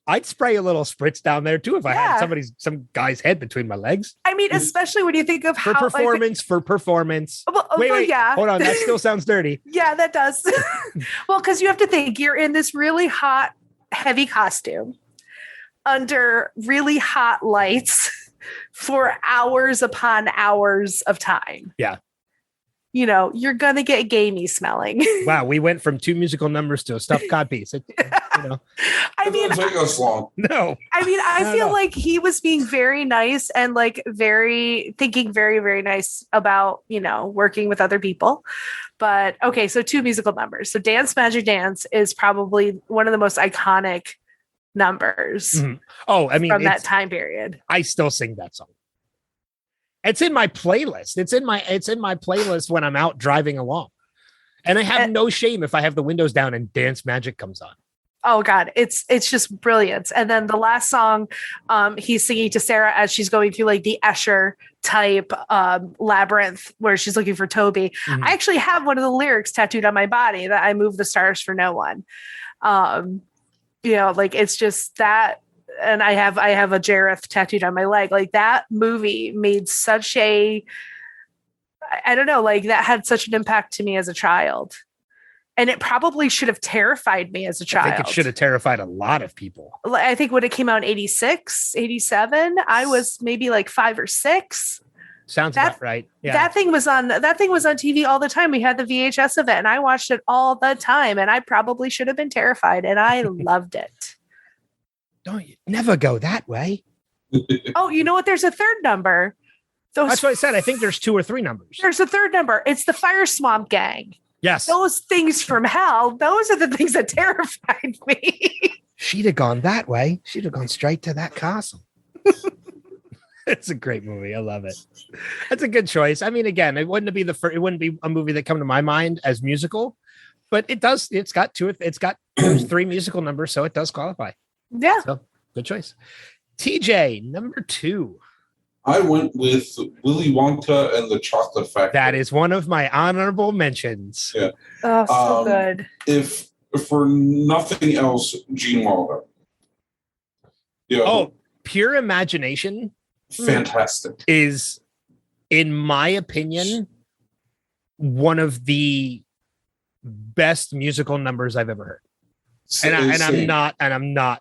I'd spray a little spritz down there too if I had some guy's head between my legs.
I mean, especially when you think of
for performance.
Well,
wait,
yeah.
Hold on, that still sounds dirty.
Yeah, that does. Well, because you have to think you're in this really hot, heavy costume under really hot lights for hours upon hours of time.
Yeah.
You know, you're going to get gamey smelling.
Wow. We went from 2 musical numbers to a stuffed codpiece.
I mean,
it doesn't take us long.
No.
I mean, I feel like he was being very nice and like thinking very, very nice about, working with other people. But okay. So 2 musical numbers. So Dance Magic Dance is probably one of the most iconic numbers.
Mm-hmm. Oh, I mean,
from that time period.
I still sing that song. It's in my playlist. It's in my playlist when I'm out driving along. And I have no shame if I have the windows down and Dance Magic comes on.
Oh God, it's just brilliant. And then the last song, he's singing to Sarah as she's going through like the Escher type labyrinth where she's looking for Toby. Mm-hmm. I actually have one of the lyrics tattooed on my body, that I move the stars for no one. Like it's just that. And I have a Jareth tattooed on my leg. Like that movie made such I don't know, like that had such an impact to me as a child. And it probably should have terrified me as a child.
I think it should have terrified a lot of people.
I think when it came out in 86, 87, I was maybe like 5 or 6.
Sounds about right. Yeah.
That thing was on TV all the time. We had the VHS of it and I watched it all the time, and I probably should have been terrified, and I loved it.
Don't you never go that way.
Oh, you know what? There's a third number.
That's what I said. I think there's 2 or 3 numbers.
There's a third number. It's the Fire Swamp Gang.
Yes.
Those things from hell. Those are the things that terrified me.
She'd have gone that way. She'd have gone straight to that castle. It's a great movie. I love it. That's a good choice. I mean, again, it wouldn't be a movie that come to my mind as musical, but it does. It's got 3 musical numbers, so it does qualify.
Yeah.
So good choice. TJ, number 2.
I went with Willy Wonka and the Chocolate Factory.
That is one of my honorable mentions.
Yeah.
Oh, so good.
If for nothing else, Gene Wilder. You know,
Oh, Pure Imagination
fantastic.
is, in my opinion, one of the best musical numbers I've ever heard. I'm not, I'm not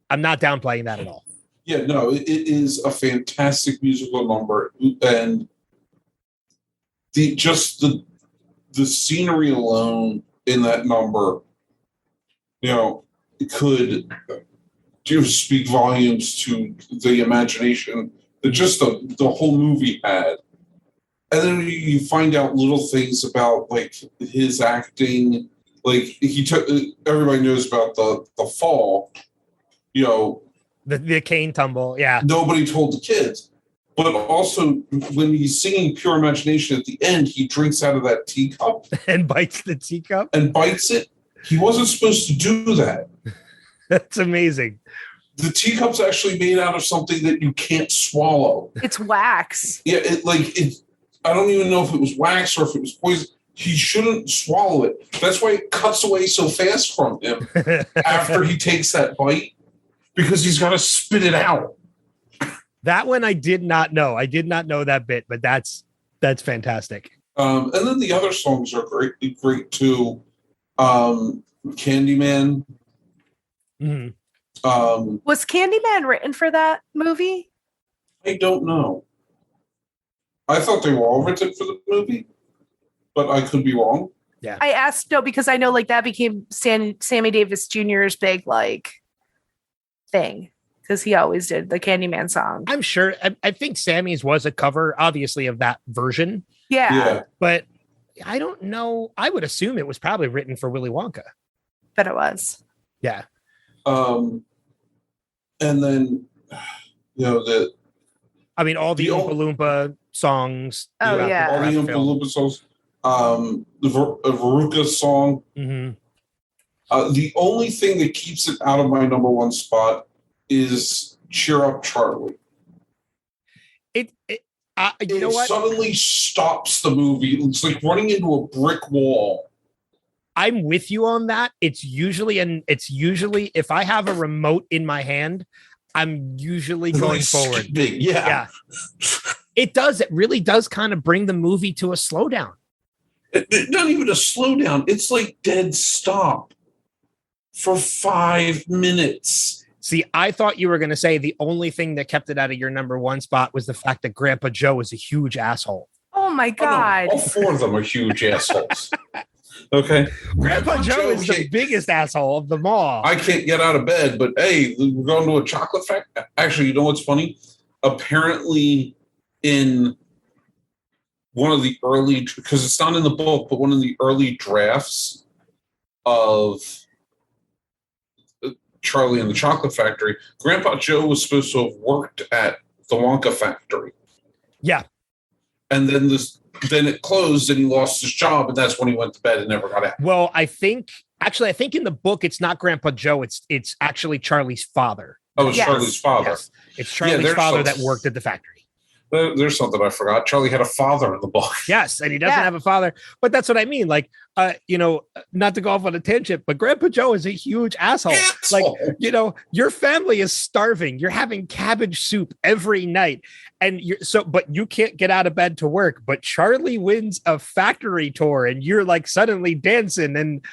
downplaying that at all.
Yeah, no, it is a fantastic musical number, and the scenery alone in that number, it could speak volumes to the imagination that just the whole movie had. And then you find out little things about like his acting, like he took. Everybody knows about the fall,
The cane tumble, yeah.
Nobody told the kids. But also, when he's singing Pure Imagination at the end, he drinks out of that teacup.
And bites the teacup.
And bites it. He wasn't supposed to do that.
That's amazing.
The teacup's actually made out of something that you can't swallow.
It's wax.
Yeah, I don't even know if it was wax or if it was poison. He shouldn't swallow it. That's why it cuts away so fast from him after he takes that bite. Because he's got to spit it out.
That one I did not know. I did not know that bit, but that's fantastic.
And then the other songs are great too. Candyman.
Mm-hmm.
Was Candyman written for that movie?
I don't know. I thought they were all written for the movie, but I could be wrong.
Yeah.
I asked because I know like that became Sammy Davis Jr.'s big thing, because he always did the Candyman song.
I'm sure. I think Sammy's was a cover, obviously, of that version.
Yeah.
But I don't know. I would assume it was probably written for Willy Wonka.
But it was.
Yeah.
And then, all the
Oompa Loompa songs.
Oh, yeah.
All the Oompa Loompa songs. The Veruca song.
Mm-hmm.
The only thing that keeps it out of my number 1 spot is Cheer Up Charlie.
It
suddenly stops the movie. It's like running into a brick wall.
I'm with you on that. It's usually if I have a remote in my hand, I'm usually going forward.
Yeah.
It really does kind of bring the movie to a slowdown.
Not even a slowdown. It's like dead stop for 5 minutes.
See, I thought you were going to say the only thing that kept it out of your number 1 spot was the fact that Grandpa Joe was a huge asshole.
Oh my God.
Oh, no. All 4 of them are huge assholes. Okay.
Grandpa Joe is the biggest asshole of them all.
I can't get out of bed, but hey, we're going to a chocolate factory. Actually, you know what's funny? Apparently in one of the early, because it's not in the book, but one of the early drafts of Charlie and the Chocolate Factory, Grandpa Joe was supposed to have worked at the Wonka factory.
Yeah.
And then it closed and he lost his job, and that's when he went to bed and never got out.
Well, I think in the book it's not Grandpa Joe, it's actually Charlie's father.
Oh, it's Charlie's father.
Yes. It's Charlie's father that worked at the factory.
There's something I forgot. Charlie had a father in the book.
Yes, and he doesn't have a father. But that's what I mean. Like, not to go off on a tangent, but Grandpa Joe is a huge asshole. Like, your family is starving. You're having cabbage soup every night. And but you can't get out of bed to work. But Charlie wins a factory tour and you're like suddenly dancing. And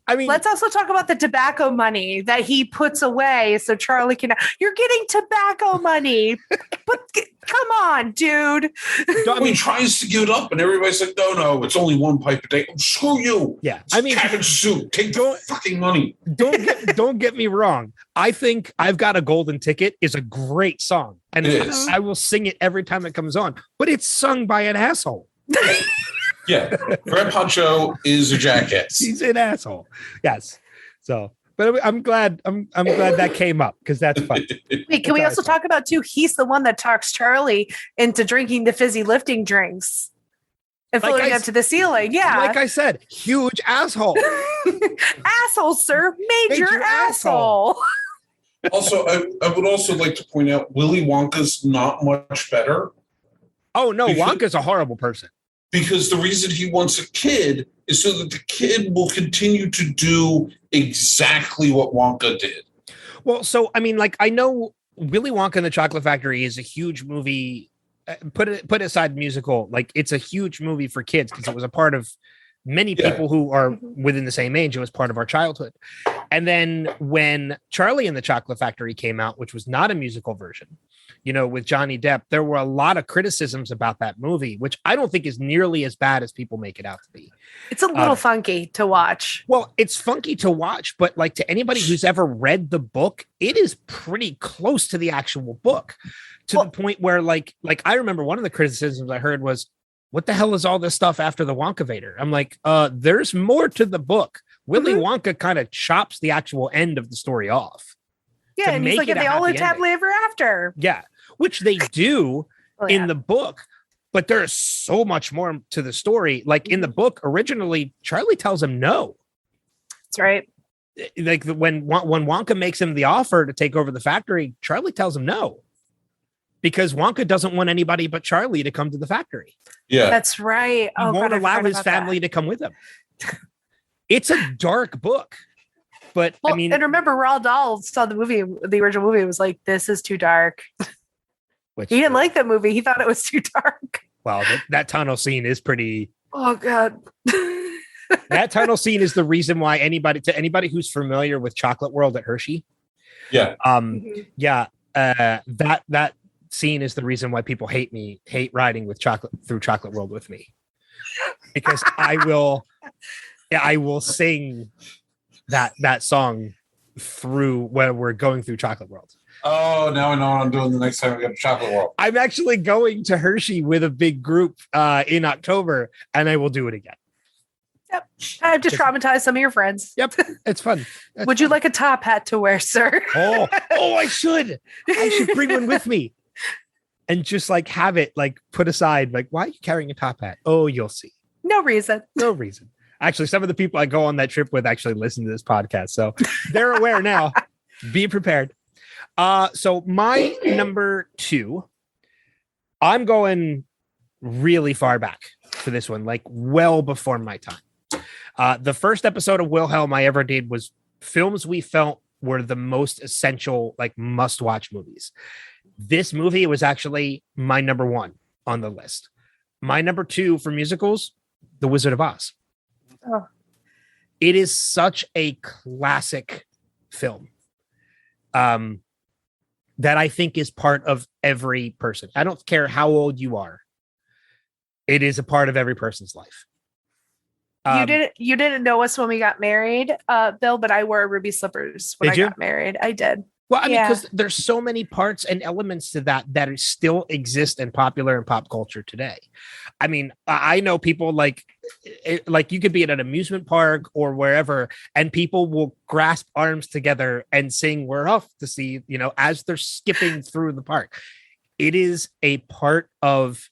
I mean,
let's also talk about the tobacco money that he puts away so Charlie can. You're getting tobacco money, but come on, dude.
He tries to give it up, and everybody's like, "No, it's only one pipe a day." Oh, screw you.
Yeah,
it's cabbage soup. Take the fucking money.
Don't get me wrong. I think "I've Got a Golden Ticket" is a great song, and I will sing it every time it comes on. But it's sung by an asshole.
Yeah, Grandpa Joe is a jackass.
He's an asshole. Yes. So, but I'm glad that came up because that's fun.
Wait, can we also talk about too? He's the one that talks Charlie into drinking the fizzy lifting drinks and floating up to the ceiling. Yeah,
like I said, huge asshole.
Asshole, sir. Major asshole.
Also, I would also like to point out Willy Wonka's not much better.
Oh no, Wonka's a horrible person.
Because the reason he wants a kid is so that the kid will continue to do exactly what Wonka did.
Well, so, I mean, like, I know Willy Wonka and the Chocolate Factory is a huge movie. Put aside musical. Like, it's a huge movie for kids because it was a part of many people who are within the same age. It was part of our childhood. And then when Charlie and the Chocolate Factory came out, which was not a musical version, with Johnny Depp, there were a lot of criticisms about that movie, which I don't think is nearly as bad as people make it out to be.
It's a little funky to watch.
Well, it's funky to watch, but like to anybody who's ever read the book, it is pretty close to the actual book to the point where like I remember one of the criticisms I heard was, what the hell is all this stuff after the Wonkavator? I'm like, there's more to the book. Willy Wonka kind of chops the actual end of the story off.
Yeah, and he's like, they all lived happily ever after.
Yeah, which they do in the book, but there's so much more to the story. Like in the book, originally, Charlie tells him no.
That's right.
Like when Wonka makes him the offer to take over the factory, Charlie tells him no. Because Wonka doesn't want anybody but Charlie to come to the factory.
Yeah,
that's right.
He won't allow his family to come with him. It's a dark book. But I mean,
and remember, Roald Dahl saw the original movie, was like, this is too dark. He didn't like that movie. He thought it was too dark.
Well, that tunnel scene is pretty.
Oh, God.
That tunnel scene is the reason why anybody who's familiar with Chocolate World at Hershey.
Yeah.
That scene is the reason why people hate riding with through Chocolate World with me. Because I will sing that song through when we're going through Chocolate World.
Oh, now I know what I'm doing the next time we go to Chocolate World.
I'm actually going to Hershey with a big group in October, and I will do it again.
Yep. I have to traumatize some of your friends.
Yep. It's fun.
Would you like a top hat to wear, sir?
Oh, I should bring one with me and just like have it like put aside. Like, why are you carrying a top hat? Oh, you'll see.
No reason.
Actually, some of the people I go on that trip with actually listen to this podcast, so they're aware now. Be prepared. So my number 2, I'm going really far back for this one, like well before my time. The first episode of Wilhelm I ever did was films we felt were the most essential, like must-watch movies. This movie was actually my number 1 on the list. My number 2 for musicals, The Wizard of Oz.
Oh.
It is such a classic film that I think is part of every person. I don't care how old you are. It is a part of every person's life.
You didn't know us when we got married, Bill, but I wore ruby slippers when I got married. I did.
Well, I mean, because there's so many parts and elements to that still exist and popular in pop culture today. I mean, I know people like you could be at an amusement park or wherever, and people will grasp arms together and sing "We're Off to Sea," as they're skipping through the park. It is a part of.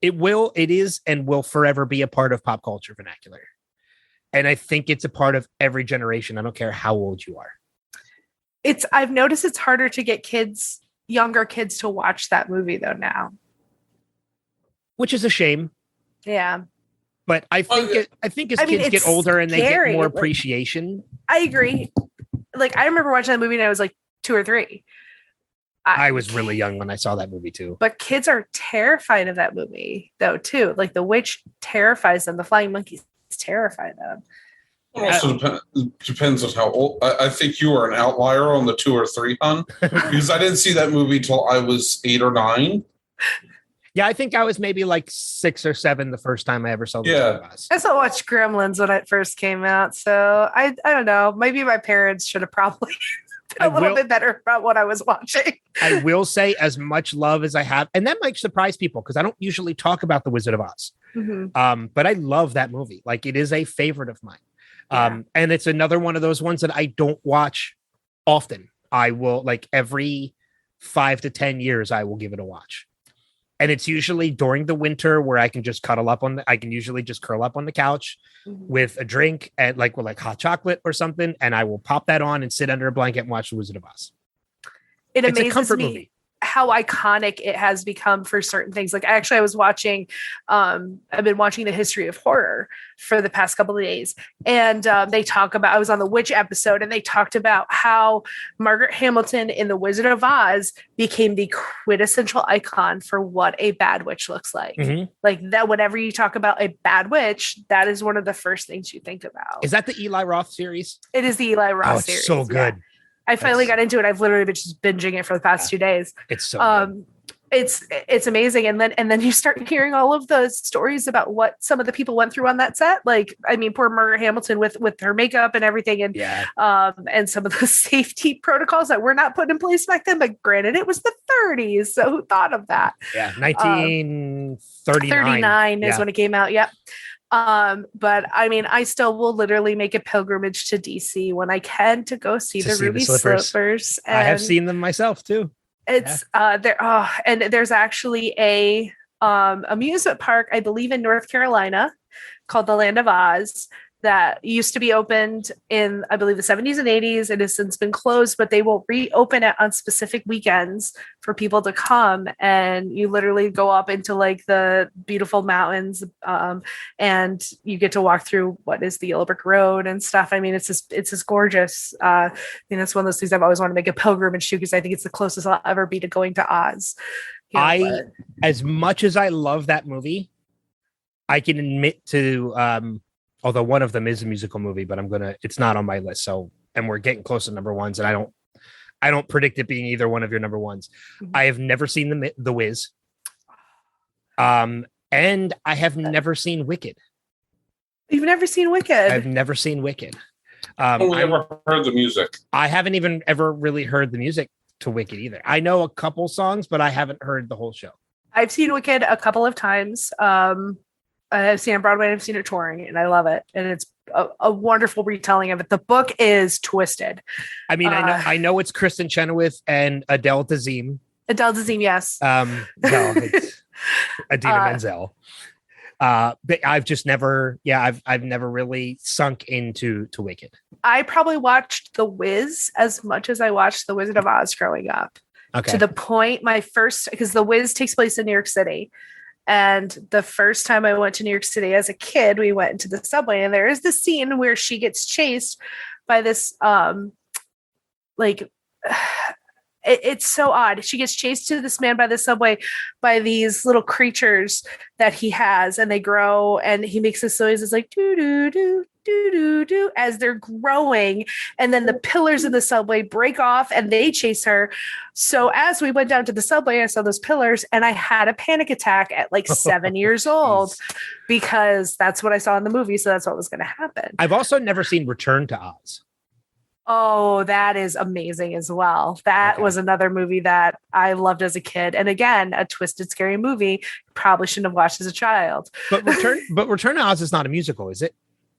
It is and will forever be a part of pop culture vernacular. And I think it's a part of every generation. I don't care how old you are.
I've noticed it's harder to get younger kids to watch that movie though now.
Which is a shame.
Yeah.
But I think as kids get older and they get more appreciation.
I agree. Like, I remember watching that movie and I was like 2 or 3.
I was really young when I saw that movie too.
But kids are terrified of that movie though too. Like the witch terrifies them. The flying monkeys terrify them.
It also depends on how old. I think you are an outlier on the 2 or 3, hon, because I didn't see that movie till I was 8 or 9.
Yeah, I think I was maybe like 6 or 7 the first time I ever saw the Wizard of Oz.
I still watched Gremlins when it first came out, so I don't know. Maybe my parents should have probably been a little bit better about what I was watching.
I will say, as much love as I have, and that might surprise people because I don't usually talk about the Wizard of Oz. Mm-hmm. But I love that movie. Like, it is a favorite of mine. And it's another one of those ones that I don't watch often. I will, like, every 5 to 10 years, I will give it a watch. And it's usually during the winter where I can just I can usually just curl up on the couch with a drink and with hot chocolate or something. And I will pop that on and sit under a blanket and watch The Wizard of Oz.
It's a comfort movie. How iconic it has become for certain things. Like, actually, I was watching, I've been watching the history of horror for the past couple of days. And they talk about, I was on the witch episode and they talked about how Margaret Hamilton in The Wizard of Oz became the quintessential icon for what a bad witch looks like. Mm-hmm. Like that, whenever you talk about a bad witch, that is one of the first things you think about.
Is that the Eli Roth series?
It is the Eli Roth series.
So good.
Yeah. I finally got into it. I've literally been just binging it for the past 2 days.
It's so good.
It's amazing. And then you start hearing all of the stories about what some of the people went through on that set. Like, I mean, poor Margaret Hamilton with her makeup and everything. And some of the safety protocols that were not put in place back then. But granted, it was the 30s. So who thought of that?
Yeah. 1939.
39 is when it came out. Yep. But I mean, I still will literally make a pilgrimage to DC when I can to go see the Ruby Slippers.
And I have seen them myself too.
It's there. Oh, and there's actually a amusement park, I believe, in North Carolina called the Land of Oz that used to be opened in, I believe, the 70s and 80s. It has since been closed, but they will reopen it on specific weekends for people to come. And you literally go up into like the beautiful mountains, and you get to walk through what is the Yellow Brick Road and stuff. I mean, it's just gorgeous. I mean, it's one of those things I've always wanted to make a pilgrimage to because I think it's the closest I'll ever be to going to Oz.
As much as I love that movie, I can admit to, although one of them is a musical movie, but it's not on my list. So, and we're getting close to number ones, and I don't predict it being either one of your number ones. Mm-hmm. I have never seen the Wiz. And I have never seen Wicked.
You've never seen Wicked?
I've never seen Wicked.
I've never heard the music.
I haven't even ever really heard the music to Wicked either. I know a couple songs, but I haven't heard the whole show.
I've seen Wicked a couple of times. I've seen it on Broadway and I've seen it touring, and I love it. And it's a wonderful retelling of it. The book is twisted. I mean,
I know it's Kristen Chenoweth and Adele Dazeem.
Adele Dazeem, yes.
No, it's Idina Menzel. But I've just never, I've never really sunk into Wicked.
I probably watched The Wiz as much as I watched The Wizard of Oz growing up. Okay. To the point, because The Wiz takes place in New York City. And the first time I went to New York City as a kid, we went into the subway, and there is this scene where she gets chased by this, it's so odd. She gets chased to this man by the subway by these little creatures that he has, and they grow, and he makes this noise. It's like doo doo doo doo doo doo as they're growing, and then the pillars in the subway break off, and they chase her. So as we went down to the subway, I saw those pillars, and I had a panic attack at like 7 years old because that's what I saw in the movie. So that's what was going to happen.
I've also never seen Return to Oz.
Oh, that is amazing as well. That was another movie that I loved as a kid. And again, a twisted, scary movie. Probably shouldn't have watched as a child.
But Return to Oz is not a musical, is it?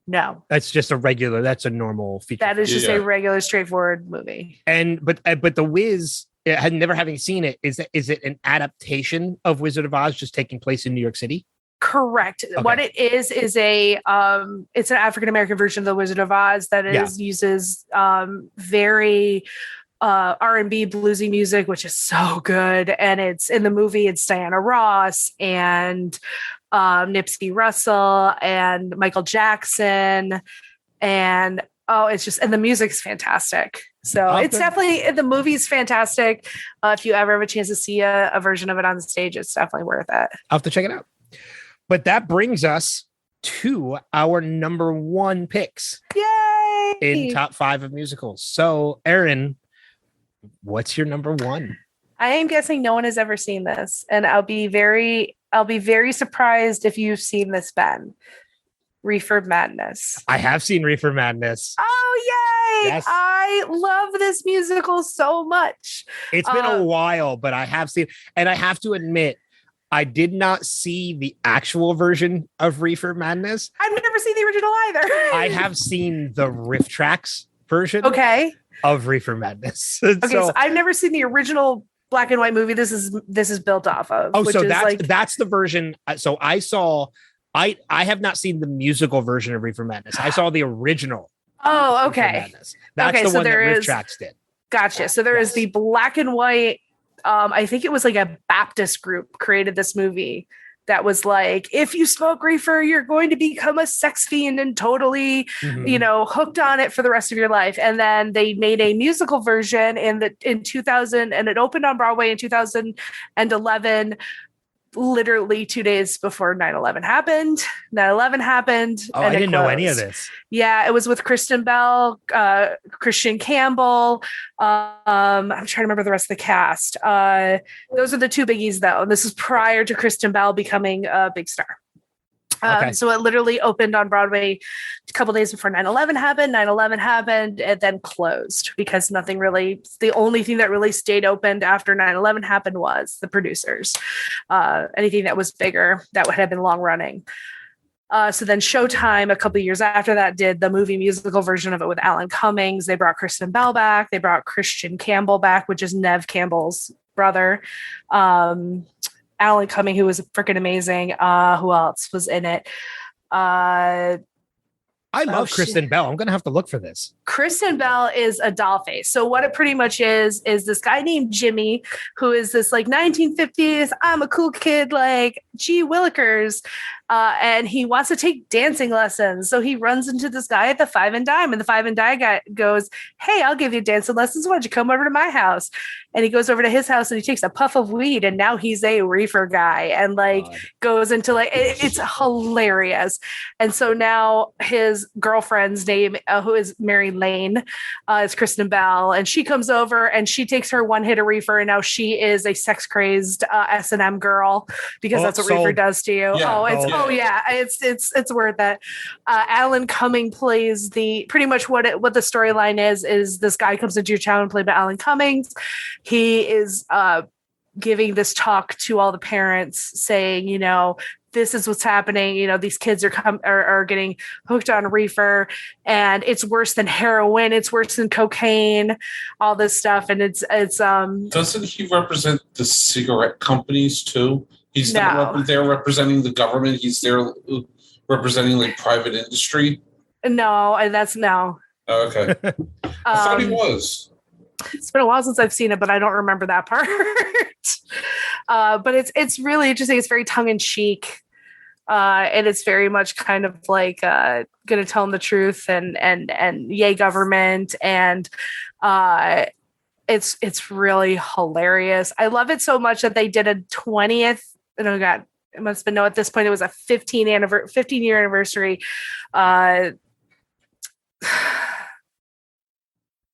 No.
That's just that's a normal feature.
That is just a regular, straightforward movie.
But The Wiz, never having seen it, is it an adaptation of Wizard of Oz just taking place in New York City?
Correct. Okay. What it is it's an African-American version of the Wizard of Oz that uses very R&B bluesy music, which is so good. And it's in the movie, it's Diana Ross and Nipsey Russell and Michael Jackson. And and the music's fantastic. So it's definitely, the movie's fantastic. If you ever have a chance to see a version of it on the stage, it's definitely worth it.
I'll have to check it out. But that brings us to our number one picks.
Yay!
In top 5 of musicals. So, Erin, what's your number one?
I am guessing no one has ever seen this, and I'll be very surprised if you've seen this, Ben. Reefer Madness.
I have seen Reefer Madness.
Oh, yay!
Yes.
I love this musical so much.
It's been a while, but I have seen, and I have to admit, I did not see the actual version of Reefer Madness.
I've never seen the original either.
I have seen the riff tracks version of Reefer Madness.
So I've never seen the original black and white movie. This is built off of.
Oh, so that's the version. So I have not seen the musical version of Reefer Madness. I saw the original.
Oh, okay.
That's the one that riff tracks did.
Gotcha. So there is the black and white. I think it was like a Baptist group created this movie that was like, if you smoke reefer, you're going to become a sex fiend and totally, hooked on it for the rest of your life. And then they made a musical version in 2000, and it opened on Broadway in 2011. Literally 2 days before 9/11 happened. 9/11 happened.
Oh, I didn't know any of this.
Yeah, it was with Kristen Bell, Christian Campbell. I'm trying to remember the rest of the cast. Those are the two biggies, though. This is prior to Kristen Bell becoming a big star. So it literally opened on Broadway a couple days before 9/11 happened. 9/11 happened and then closed because the only thing that really stayed open after 9/11 happened was the producers. Anything that was bigger that had been long running. So then Showtime, a couple of years after that, did the movie musical version of it with Alan Cummings. They brought Kristen Bell back. They brought Christian Campbell back, which is Nev Campbell's brother. Alan Cumming, who was freaking amazing. Who else was in it?
I love Kristen Bell. I'm going to have to look for this.
Kristen Bell is a doll face. So what it pretty much is this guy named Jimmy, who is this like 1950s, I'm a cool kid, like gee willikers. And he wants to take dancing lessons. So he runs into this guy at the Five and Dime, and the Five and Dime guy goes, hey, I'll give you dancing lessons. Why don't you come over to my house? And he goes over to his house and he takes a puff of weed, and now he's a reefer guy and goes into it's hilarious. And so now his girlfriend's name, who is Mary Lane, is Kristen Bell, and she comes over and she takes her one hit of reefer, and now she is a sex crazed S&M girl because that's what reefer does to you. Yeah. It's worth it. Alan Cumming plays pretty much what the storyline is this guy comes into your town played by Alan Cummings. He is giving this talk to all the parents saying, this is what's happening. These kids are getting hooked on reefer, and it's worse than heroin. It's worse than cocaine, all this stuff. And it's
doesn't he represent the cigarette companies too? He's not there representing the government. He's there representing like private industry.
No, and that's no.
Oh, okay. I thought he was.
It's been a while since I've seen it, but I don't remember that part. But it's really interesting. It's very tongue in cheek. And it's very much kind of like going to tell them the truth and yay government. And it's really hilarious. I love it so much that they did a 20th. Oh God, it must have been at this point. It was a 15-year anniversary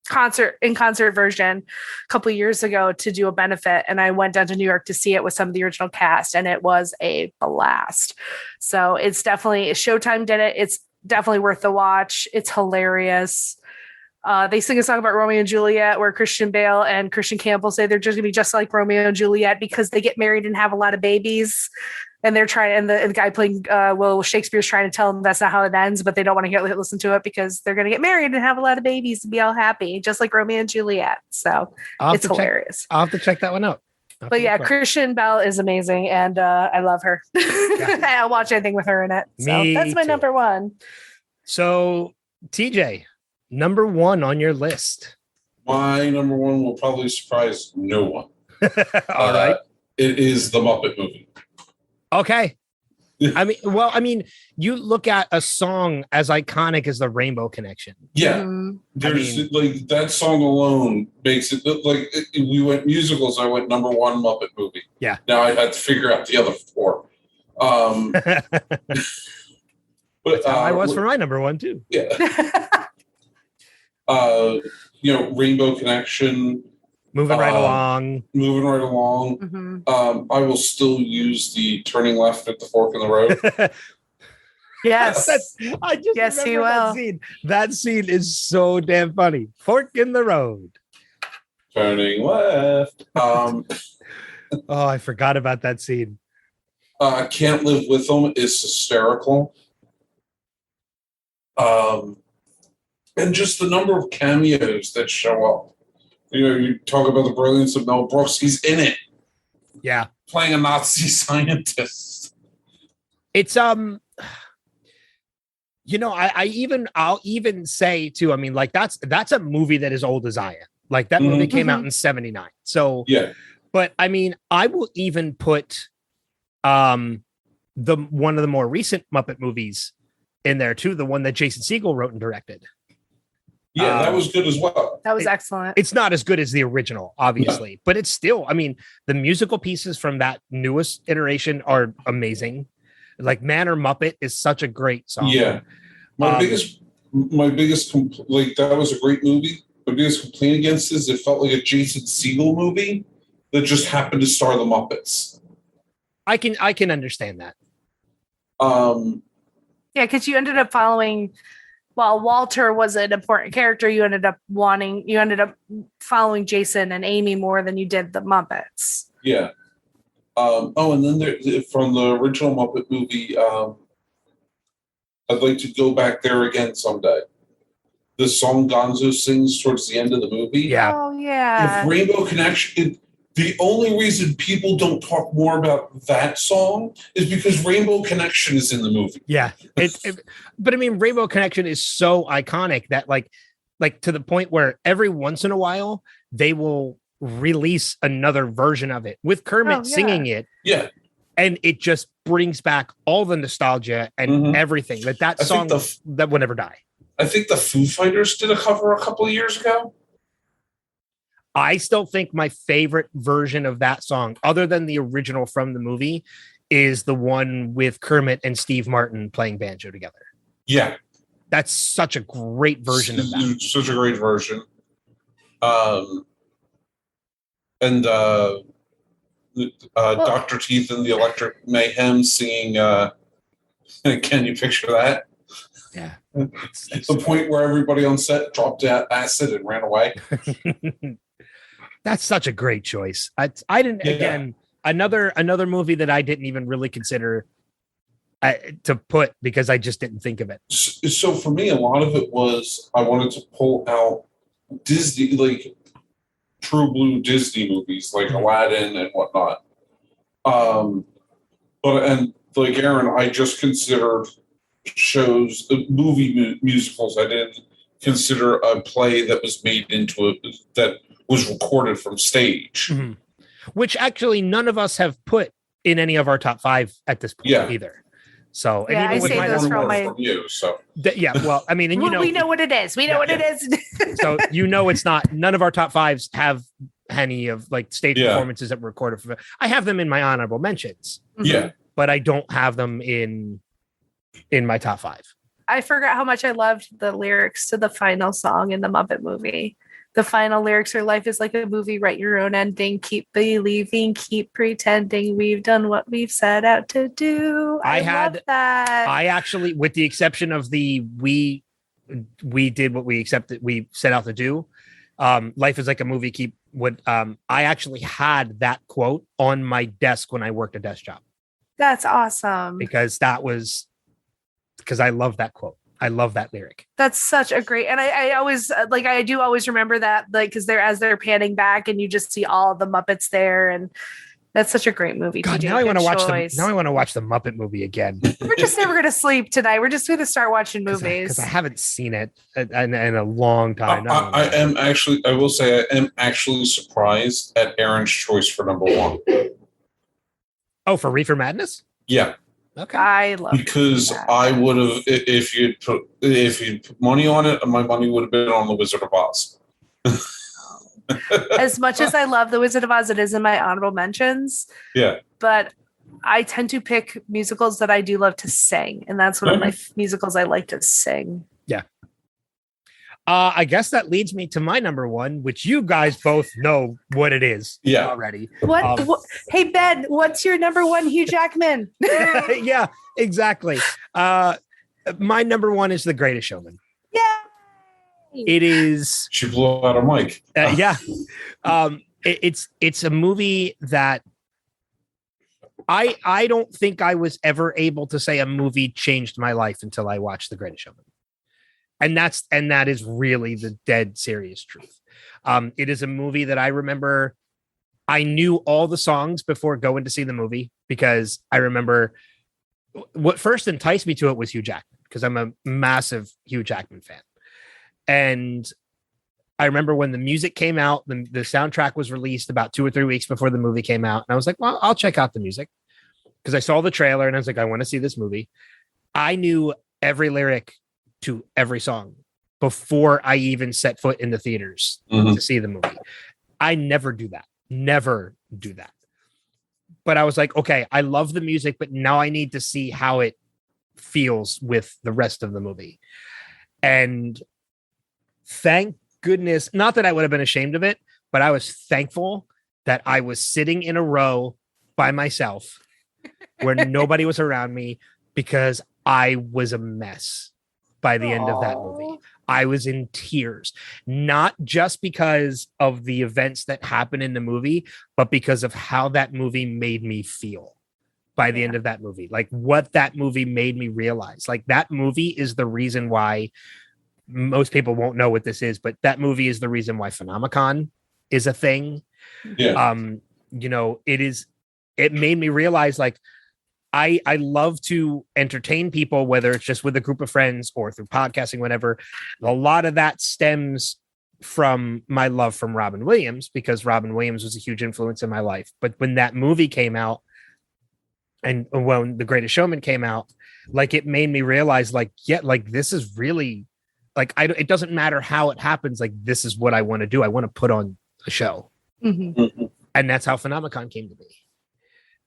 concert version a couple of years ago to do a benefit, and I went down to New York to see it with some of the original cast, and it was a blast. So it's definitely, Showtime did it. It's definitely worth the watch. It's hilarious. They sing a song about Romeo and Juliet where Christian Bale and Christian Campbell say they're just gonna be just like Romeo and Juliet because they get married and have a lot of babies. And they're trying, and the guy playing Shakespeare's trying to tell them that's not how it ends, but they don't want to listen to it because they're going to get married and have a lot of babies and be all happy, just like Romeo and Juliet. So it's hilarious.
I'll have to check that one out.
But yeah, Christian Bell is amazing, and I love her. Yeah. I'll watch anything with her in it. So that's my number one.
So TJ, number one on your list.
My number one will probably surprise no one.
All right.
It is the Muppet movie.
Okay. I mean, you look at a song as iconic as the Rainbow Connection.
Yeah. There's like that song alone makes it like we went musicals. I went number one Muppet movie.
Yeah.
Now I had to figure out the other four. But
I was for my number one too.
Yeah. Rainbow Connection.
Moving right along.
I will still use the turning left at the fork in the road.
Yes.
I just
yes, he
remember
will.
that scene. That scene is so damn funny. Fork in the road.
Turning left.
Oh, I forgot about that scene.
Can't Live With Them is hysterical. And just the number of cameos that show up. You talk about the brilliance of Mel Brooks. He's in it.
Yeah.
Playing a Nazi scientist.
It's I'll even say too, I mean, like that's a movie that is old as I am. Like that movie came out in 79. So
yeah.
But I mean, I will even put one of the more recent Muppet movies in there too, the one that Jason Segel wrote and directed.
Yeah, that was good as well.
That was excellent.
It's not as good as the original, obviously, but it's still, I mean, the musical pieces from that newest iteration are amazing. Like Man or Muppet is such a great song.
Yeah. My biggest that was a great movie. My biggest complaint against is it felt like a Jason Segel movie that just happened to star the Muppets.
I
can understand that.
Yeah, because you ended up following. While Walter was an important character, you ended up following Jason and Amy more than you did the Muppets.
Yeah. And then from the original Muppet movie, I'd like to go back there again someday. The song Gonzo sings towards the end of the movie.
Yeah.
Oh, yeah.
With Rainbow Connection, the only reason people don't talk more about that song is because Rainbow Connection is in the movie.
Yeah. But I mean, Rainbow Connection is so iconic that like to the point where every once in a while they will release another version of it with Kermit singing it.
Yeah.
And it just brings back all the nostalgia and everything that song that will never die.
I think the Foo Fighters did a cover a couple of years ago.
I still think my favorite version of that song, other than the original from the movie, is the one with Kermit and Steve Martin playing banjo together.
Yeah.
That's such a great version of that.
Such a great version. Dr. Teeth and the Electric Mayhem singing, can you picture that?
Yeah.
The point where everybody on set dropped acid and ran away.
That's such a great choice. I didn't again another movie that I didn't even really consider to put because I just didn't think of it.
So for me, a lot of it was I wanted to pull out Disney, like true blue Disney movies like Aladdin and whatnot. But like Erin, I just considered shows, movie musicals. I didn't consider a play that was made into that was recorded from stage.
Which actually none of us have put in any of our top 5 at this point either. So
yeah,
and even
I
with
say those
from you. So
well, I mean, and
we know what it is. We know what it is.
So it's not. None of our top 5s have any of like stage performances that were recorded from. I have them in my honorable mentions.
Yeah,
but I don't have them in my top 5.
I forgot how much I loved the lyrics to the final song in the Muppet movie. The final lyrics are life is like a movie, write your own ending, keep believing, keep pretending we've done what we've set out to do. I love that.
I actually, with the exception of the we did what we set out to do. Life is like a movie, I actually had that quote on my desk when I worked a desk job.
That's awesome.
Because I love that quote. I love that lyric.
That's such a great, and I always I do always remember that, like, because they're panning back and you just see all the Muppets there, and that's such a great movie.
God, now I want to watch the Muppet movie again.
We're just never going to sleep tonight. We're just going to start watching movies
because I haven't seen it in a long time.
I will say I am actually surprised at Erin's choice for number 1.
Oh, for Reefer Madness?
Yeah.
Okay.
I love
because
that.
I would have, if you put money on it, my money would have been on the Wizard of Oz.
As much as I love The Wizard of Oz, it is in my honorable mentions.
Yeah.
But I tend to pick musicals that I do love to sing, and that's one of my musicals I like to sing.
Yeah. I guess that leads me to my number one, which you guys both know what it is already.
What? Hey, Ben, what's your number one, Hugh Jackman?
Yeah, exactly. My number one is The Greatest Showman.
Yeah.
It is.
She blew out her mic.
Yeah. It's a movie that I don't think I was ever able to say a movie changed my life until I watched The Greatest Showman. And that is really the dead serious truth. It is a movie that I remember. I knew all the songs before going to see the movie because I remember what first enticed me to it was Hugh Jackman because I'm a massive Hugh Jackman fan. And I remember when the music came out, the soundtrack was released about 2 or 3 weeks before the movie came out. And I was like, well, I'll check out the music because I saw the trailer and I was like, I want to see this movie. I knew every lyric to every song before I even set foot in the theaters to see the movie. I never do that. But I was like, okay, I love the music, but now I need to see how it feels with the rest of the movie. And thank goodness, not that I would have been ashamed of it, but I was thankful that I was sitting in a row by myself where nobody was around me because I was a mess by the end of that movie. I was in tears, not just because of the events that happen in the movie, but because of how that movie made me feel by the end of that movie. Like what that movie made me realize. Like that movie is the reason why most people won't know what this is, but that movie is the reason why Phenomicon is a thing.
Yeah.
It made me realize like I love to entertain people, whether it's just with a group of friends or through podcasting, whatever. A lot of that stems from my love from Robin Williams because Robin Williams was a huge influence in my life. But when that movie came out and when The Greatest Showman came out, like it made me realize like, yeah, like this is really like, it doesn't matter how it happens. Like, this is what I want to do. I want to put on a show.
Mm-hmm.
And that's how Phenomicon came to be.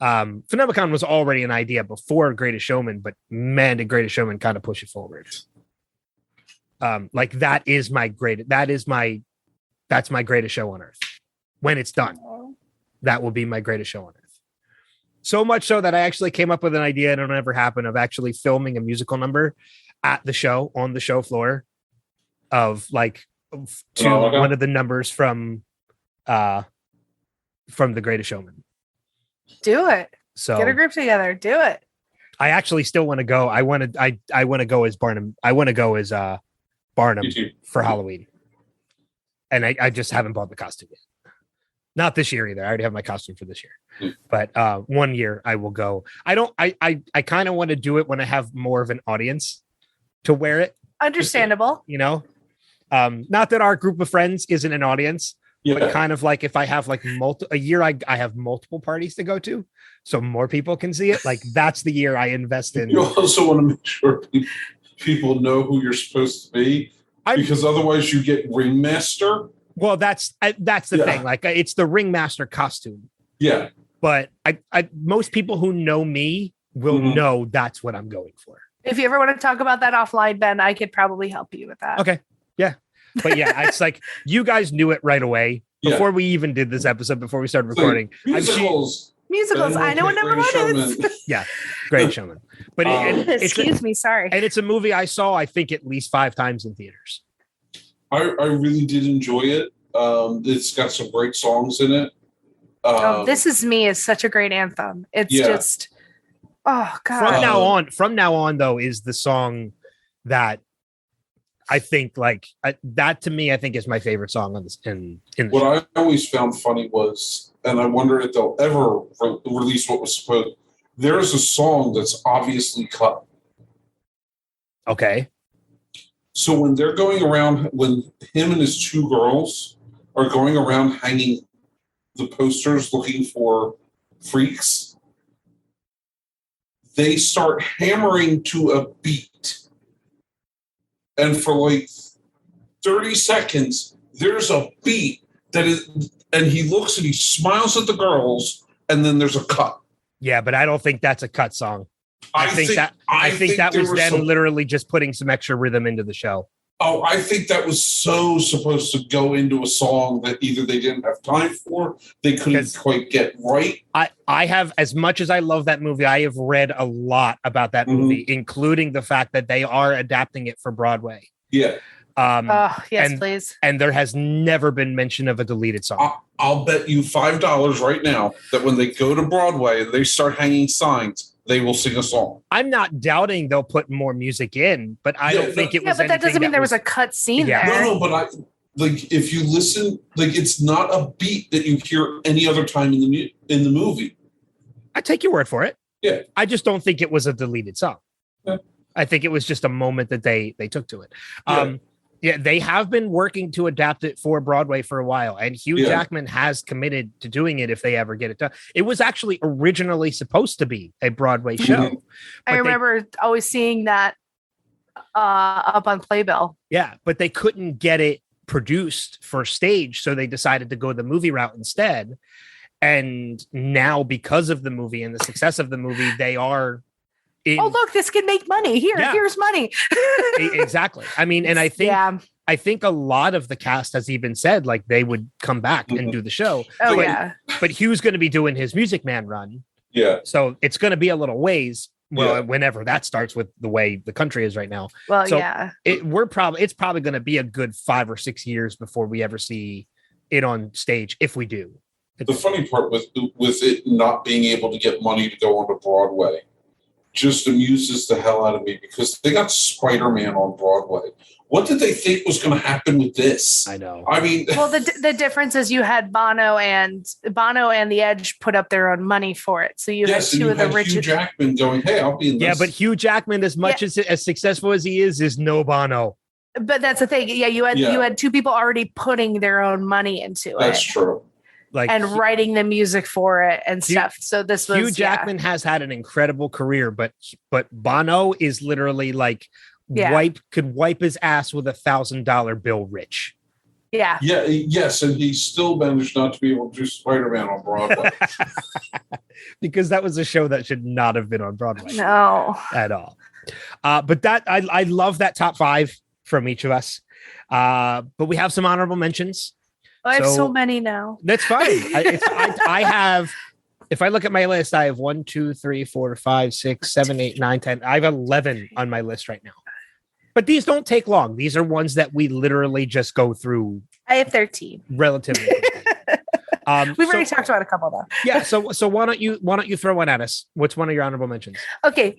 Phenomicon was already an idea before Greatest Showman, but man, did Greatest Showman kind of push it forward. Like that's my greatest show on earth. When it's done, that will be my greatest show on earth. So much so that I actually came up with an idea, and it'll never happen, of actually filming a musical number at the show, on the show floor, of like to one of the numbers from The Greatest Showman.
Do it.
So
get a group together. Do it.
I actually still want to go. I want to go as Barnum. I want to go as Barnum for Halloween. And I just haven't bought the costume yet. Not this year either. I already have my costume for this year. But 1 year I will go. I kind of want to do it when I have more of an audience to wear it.
Understandable.
You know? Not that our group of friends isn't an audience.
Yeah.
But kind of like if I have like a year, I have multiple parties to go to, so more people can see it. Like that's the year I invest in.
You also want to make sure people know who you're supposed to be, because otherwise you get ringmaster.
Well, that's the thing. Like it's the ringmaster costume.
Yeah.
But I most people who know me will know that's what I'm going for.
If you ever want to talk about that offline, Ben, I could probably help you with that.
Okay. Yeah. But yeah, it's like you guys knew it right away before we even did this episode, before we started recording.
Musicals.
I know what number one is.
Yeah, Greatest Showman. But
excuse me, sorry.
And it's a movie I saw, I think, at least 5 times in theaters.
I really did enjoy it. It's got some great songs in it.
This Is Me is such a great anthem. It's just, oh God.
From now on, though, is the song that I think that to me, I think is my favorite song on this.
What I always found funny was, and I wonder if they'll ever release what was supposed. There's a song that's obviously cut.
Okay.
So when they're going around, when him and his 2 girls are going around hanging the posters looking for freaks, they start hammering to a beat. And for like 30 seconds, there's a beat that is, and he looks and he smiles at the girls, and then there's a cut.
Yeah, but I don't think that's a cut song. I think that was them
some,
literally just putting some extra rhythm into the show.
Oh, I think that was so supposed to go into a song that either they didn't have time for, they couldn't quite get right.
I have, as much as I love that movie, I have read a lot about that movie, including the fact that they are adapting it for Broadway.
Yeah.
Yes, please.
And there has never been mention of a deleted song.
I'll bet you $5 right now that when they go to Broadway and they start hanging signs, they will sing a song.
I'm not doubting they'll put more music in, but I don't think it was.
Yeah, but that doesn't mean there was a cut scene there.
No, but if you listen, like it's not a beat that you hear any other time in the movie.
I take your word for it.
Yeah,
I just don't think it was a deleted song.
Yeah.
I think it was just a moment that they took to it. Yeah, they have been working to adapt it for Broadway for a while, and Hugh Jackman has committed to doing it if they ever get it done. It was actually originally supposed to be a Broadway show.
I remember always seeing that up on Playbill.
Yeah, but they couldn't get it produced for stage, so they decided to go the movie route instead. And now, because of the movie and the success of the movie, they are...
look, this can make money. Here's money.
Exactly. I mean, and I think a lot of the cast has even said like they would come back and do the show. But Hugh's going to be doing his Music Man run.
Yeah.
So it's going to be a little ways. Well, whenever that starts with the way the country is right now.
Well,
so it's probably going to be a good 5 or 6 years before we ever see it on stage. If we do.
The funny part with it not being able to get money to go onto Broadway just amuses the hell out of me because they got Spider-Man on Broadway. What did they think was going to happen with this?
I know.
I mean,
well, the difference is you had Bono and The Edge put up their own money for it. So you had two of the richest.
Hugh Jackman going, "Hey, I'll be in this."
Yeah, but Hugh Jackman, as much as successful as he is no Bono.
But that's the thing. Yeah, you had two people already putting their own money into it.
That's true.
And writing the music for it and stuff. So this was
Hugh Jackman has had an incredible career, but Bono is literally like could wipe his ass with $1,000 bill rich.
Yeah.
Yeah. Yes, and he still managed not to be able to do Spider-Man on Broadway
because that was a show that should not have been on Broadway.
No,
at all. But that I love that top 5 from each of us. But we have some honorable mentions.
I have so many now.
That's fine. I have, if I look at my list, I have 1, 2, 3, 4, 5, 6, 7, 8, 9, 10. I have 11 on my list right now. But these don't take long. These are ones that we literally just go through.
I have 13.
Relatively.
We've already talked about a couple though.
Yeah. So why don't you throw one at us? What's one of your honorable mentions?
Okay.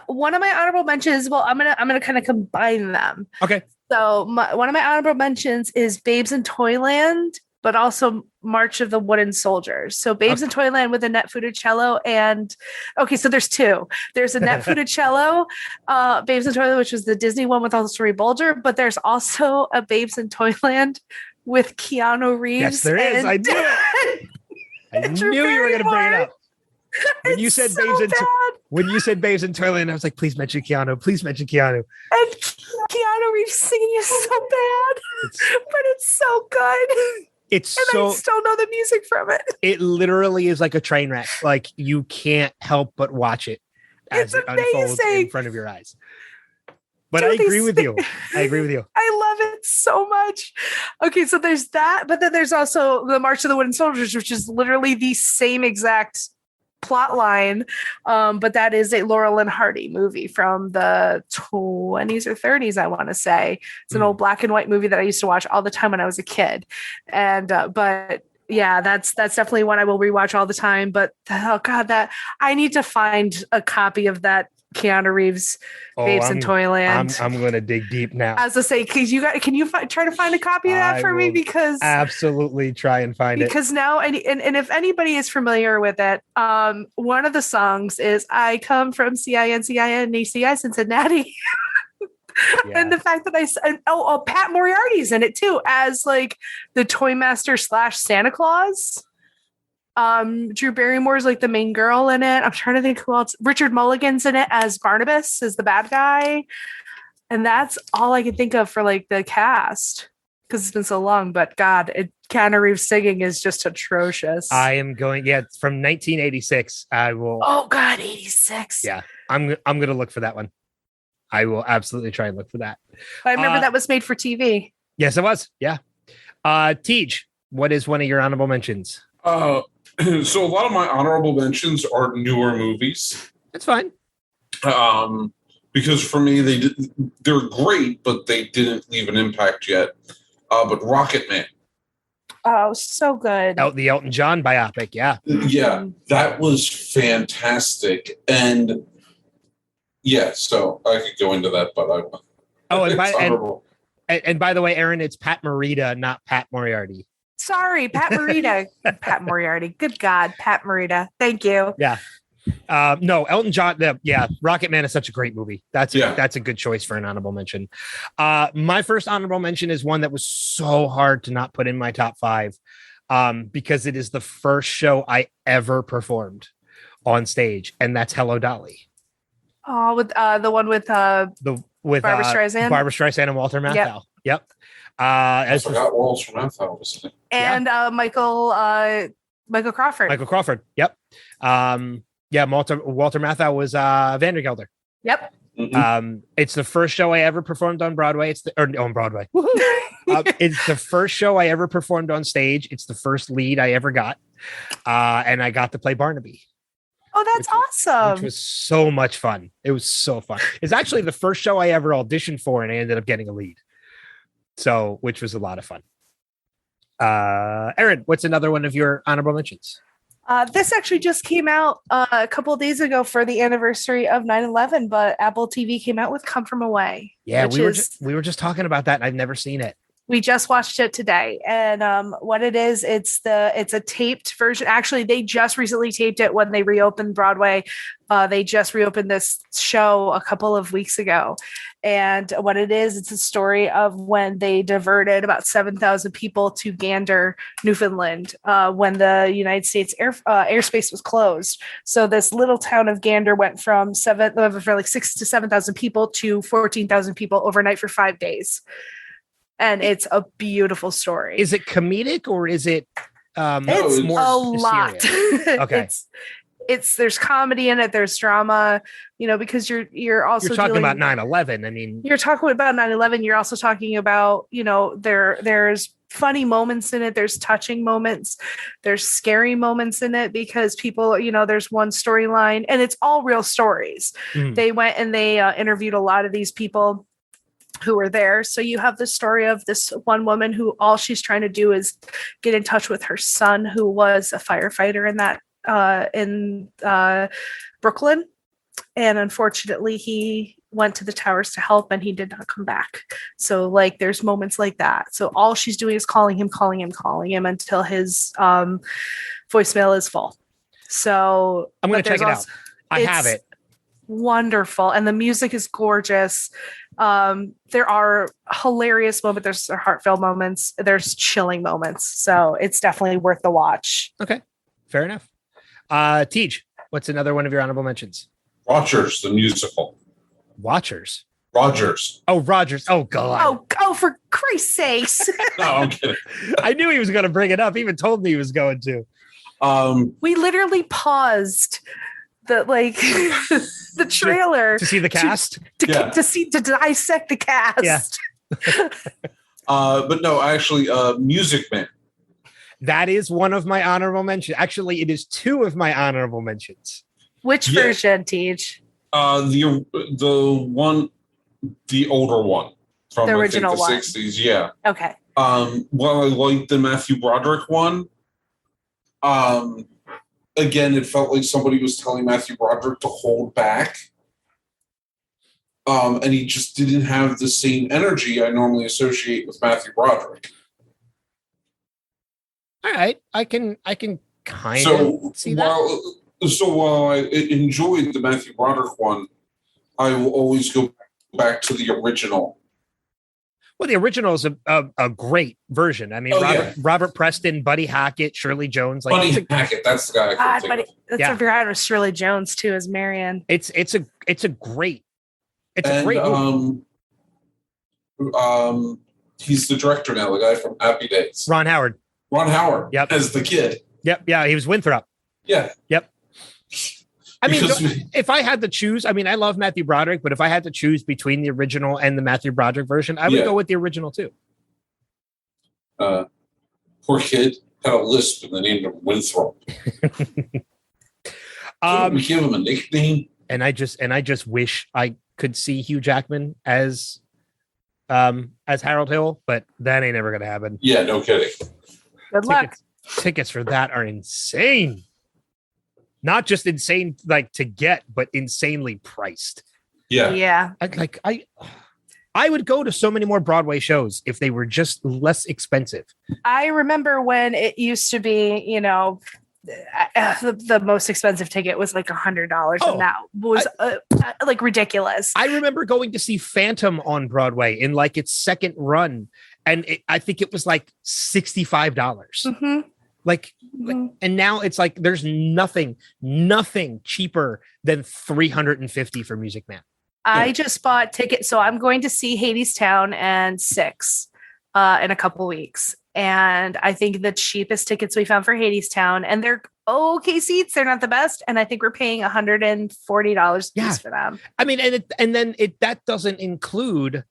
One of my honorable mentions. Well, I'm gonna kind of combine them.
Okay.
So one of my honorable mentions is Babes in Toyland, but also March of the Wooden Soldiers. So Babes in Toyland with Annette Funicello so there's two. There's Annette Funicello, Babes in Toyland, which was the Disney one with Story Bulger, but there's also a Babes in Toyland with Keanu Reeves.
Yes, there is. I knew it. I knew you were going to bring it up. When you said Babes in Toyland, I was like, please mention Keanu. Please mention Keanu.
And Keanu Reeves singing is so bad, but it's so good. I still know the music from it.
It literally is like a train wreck. Like you can't help but watch it as it unfolds in front of your eyes. But I agree with you. I
love it so much. Okay, so there's that, but then there's also the March of the Wooden Soldiers, which is literally the same exact plot line, but that is a Laurel and Hardy movie from the 20s or 30s, I want to say. It's an old black and white movie that I used to watch all the time when I was a kid. And but yeah, that's definitely one I will rewatch all the time. But oh god, that I need to find a copy of that Keanu Reeves Babes in Toyland.
I'm going to dig deep now.
As I say, can you try to find a copy of that for me? Because
absolutely try and find it.
Because now, and if anybody is familiar with it, one of the songs is "I Come from CINCINACI Cincinnati." Yeah. And the fact that Pat Moriarty's in it too as like the toy master / Santa Claus. Drew Barrymore's like the main girl in it. I'm trying to think who else. Richard Mulligan's in it as Barnabas, as the bad guy. And that's all I can think of for like the cast because it's been so long. But God, Keanu Reeves singing is just atrocious.
It's from 1986. I will.
Oh God, 86.
Yeah, I'm gonna look for that one. I will absolutely try and look for that.
I remember that was made for TV.
Yes, it was. Yeah. Tej, what is one of your honorable mentions?
So a lot of my honorable mentions are newer movies.
That's fine.
Because for me, they're great, but they didn't leave an impact yet. But Rocket Man.
Oh, so good.
The Elton John biopic. Yeah.
Yeah, that was fantastic. And yeah, so I could go into that, but I won't.
Oh, and by the way, Erin, it's Pat Morita, not Pat Moriarty.
Sorry, Pat Morita. Pat Moriarty. Good God, Pat Morita. Thank you.
Yeah. No, Elton John. Rocket Man is such a great movie. That's a good choice for an honorable mention. My first honorable mention is one that was so hard to not put in my top 5, because it is the first show I ever performed on stage, and that's Hello, Dolly.
Oh, with the one with Barbra Streisand.
Barbra Streisand and Walter Matthau. Yep.
I forgot Walter Matthau was in it.
And Michael Crawford.
Michael Crawford. Yep. Walter Matthau was Vandergelder.
Yep.
Mm-hmm.
It's the first show I ever performed on Broadway. On Broadway. It's the first show I ever performed on stage. It's the first lead I ever got. And I got to play Barnaby.
Oh, that's awesome.
Which was so much fun. It was so fun. It's actually the first show I ever auditioned for, and I ended up getting a lead. So, which was a lot of fun. Erin, what's another one of your honorable mentions?
This actually just came out a couple of days ago for the anniversary of 9/11, but Apple TV came out with Come From Away.
Yeah, we were just talking about that, and I've never seen it.
We just watched it today, and what it is, it's a taped version. Actually, they just recently taped it when they reopened Broadway. They just reopened this show a couple of weeks ago, and what it is, it's a story of when they diverted about 7,000 people to Gander, Newfoundland, when the United States airspace was closed. So this little town of Gander went from 6,000 to 7,000 people to 14,000 people overnight for 5 days. And it's a beautiful story.
Is it comedic or is it
it's
more
a lot?
Okay.
There's comedy in it, there's drama, because you're also
talking about 9/11. I mean,
you're talking about 9/11, you're also talking about, there's funny moments in it, there's touching moments, there's scary moments in it because people, there's one storyline and it's all real stories. They went and they interviewed a lot of these people who were there. So you have the story of this one woman who all she's trying to do is get in touch with her son, who was a firefighter in Brooklyn. And unfortunately, he went to the towers to help and he did not come back. So there's moments like that. So all she's doing is calling him until his voicemail is full. So
I'm going to check it out. I have it.
Wonderful. And the music is gorgeous. There are hilarious moments. There's heartfelt moments. There's chilling moments. So it's definitely worth the watch.
Okay. Fair enough. Tej, what's another one of your honorable mentions?
Rogers, the musical.
Rogers.
Oh,
Rogers. Oh, God.
Oh, for Christ's sakes.
No, I'm kidding.
I knew he was going to bring it up. He even told me he was going to.
We literally paused the trailer
to see the cast,
to dissect the cast.
Yeah.
But no, actually, Music Man.
That is one of my honorable mentions. Actually, it is 2 of my honorable mentions.
Which version, Tej?
The older one from
the original
the 60s. Yeah.
Okay.
Well, I liked the Matthew Broderick one. Again, it felt like somebody was telling Matthew Broderick to hold back. And he just didn't have the same energy I normally associate with Matthew Broderick.
All right. I can kind of see that.
So while I enjoyed the Matthew Broderick one, I will always go back to the original.
Well, the original is a great version. I mean, Robert Preston, Buddy Hackett, Shirley Jones. Like
Buddy Hackett, that's the guy. I
that's a forgot was Shirley Jones too as Marion.
It's a great movie.
He's the director now, the guy from Happy Days.
Ron Howard.
Yep. As the kid.
Yep. Yeah, he was Winthrop.
Yeah.
Yep. I mean, if I had to choose, I mean, I love Matthew Broderick, but if I had to choose between the original and the Matthew Broderick version, I would go with the original too.
Poor kid had a lisp and the name of Winthrop. We give him a nickname.
And I just wish I could see Hugh Jackman as Harold Hill, but that ain't ever gonna happen.
Yeah, no kidding.
Good luck.
Tickets for that are insane. Not just insane like to get, but insanely priced.
Yeah.
Yeah.
I would go to so many more Broadway shows if they were just less expensive.
I remember when it used to be, you know, the most expensive ticket was like $100, and that was like ridiculous.
I remember going to see Phantom on Broadway in like its second run, and I think it was like $65.
Mm-hmm.
And now it's like there's nothing cheaper than $350 for Music Man.
I just bought tickets, so I'm going to see Hadestown and Six in a couple weeks. And I think the cheapest tickets we found for Hadestown, and they're okay seats. They're not the best. And I think we're paying $140 a piece for them.
I mean, that doesn't include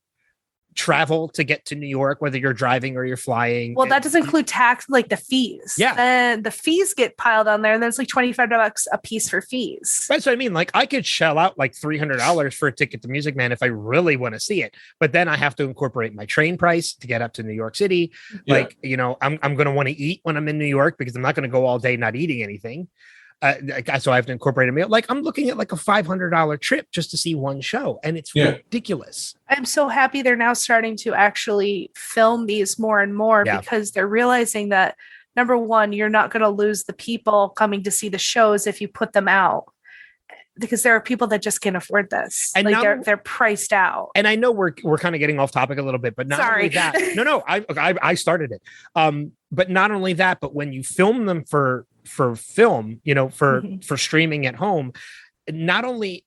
travel to get to New York, whether you're driving or you're flying.
Well, that does include tax, like the fees.
Yeah.
And the fees get piled on there, and then it's like $25 a piece for fees.
That's what I mean. Like I could shell out like $300 for a ticket to Music Man if I really want to see it, but then I have to incorporate my train price to get up to New York City. Yeah. Like, you know, I'm going to want to eat when I'm in New York because I'm not going to go all day not eating anything. So I have to incorporate a meal. Like I'm looking at like a $500 trip just to see one show, and it's ridiculous.
I'm so happy they're now starting to actually film these more and more because they're realizing that, number one, you're not going to lose the people coming to see the shows if you put them out, because there are people that just can't afford this. And like they're priced out.
And I know we're kind of getting off topic a little bit, but not only that. No, I started it. But not only that, but when you film them for film, you know, for streaming at home, not only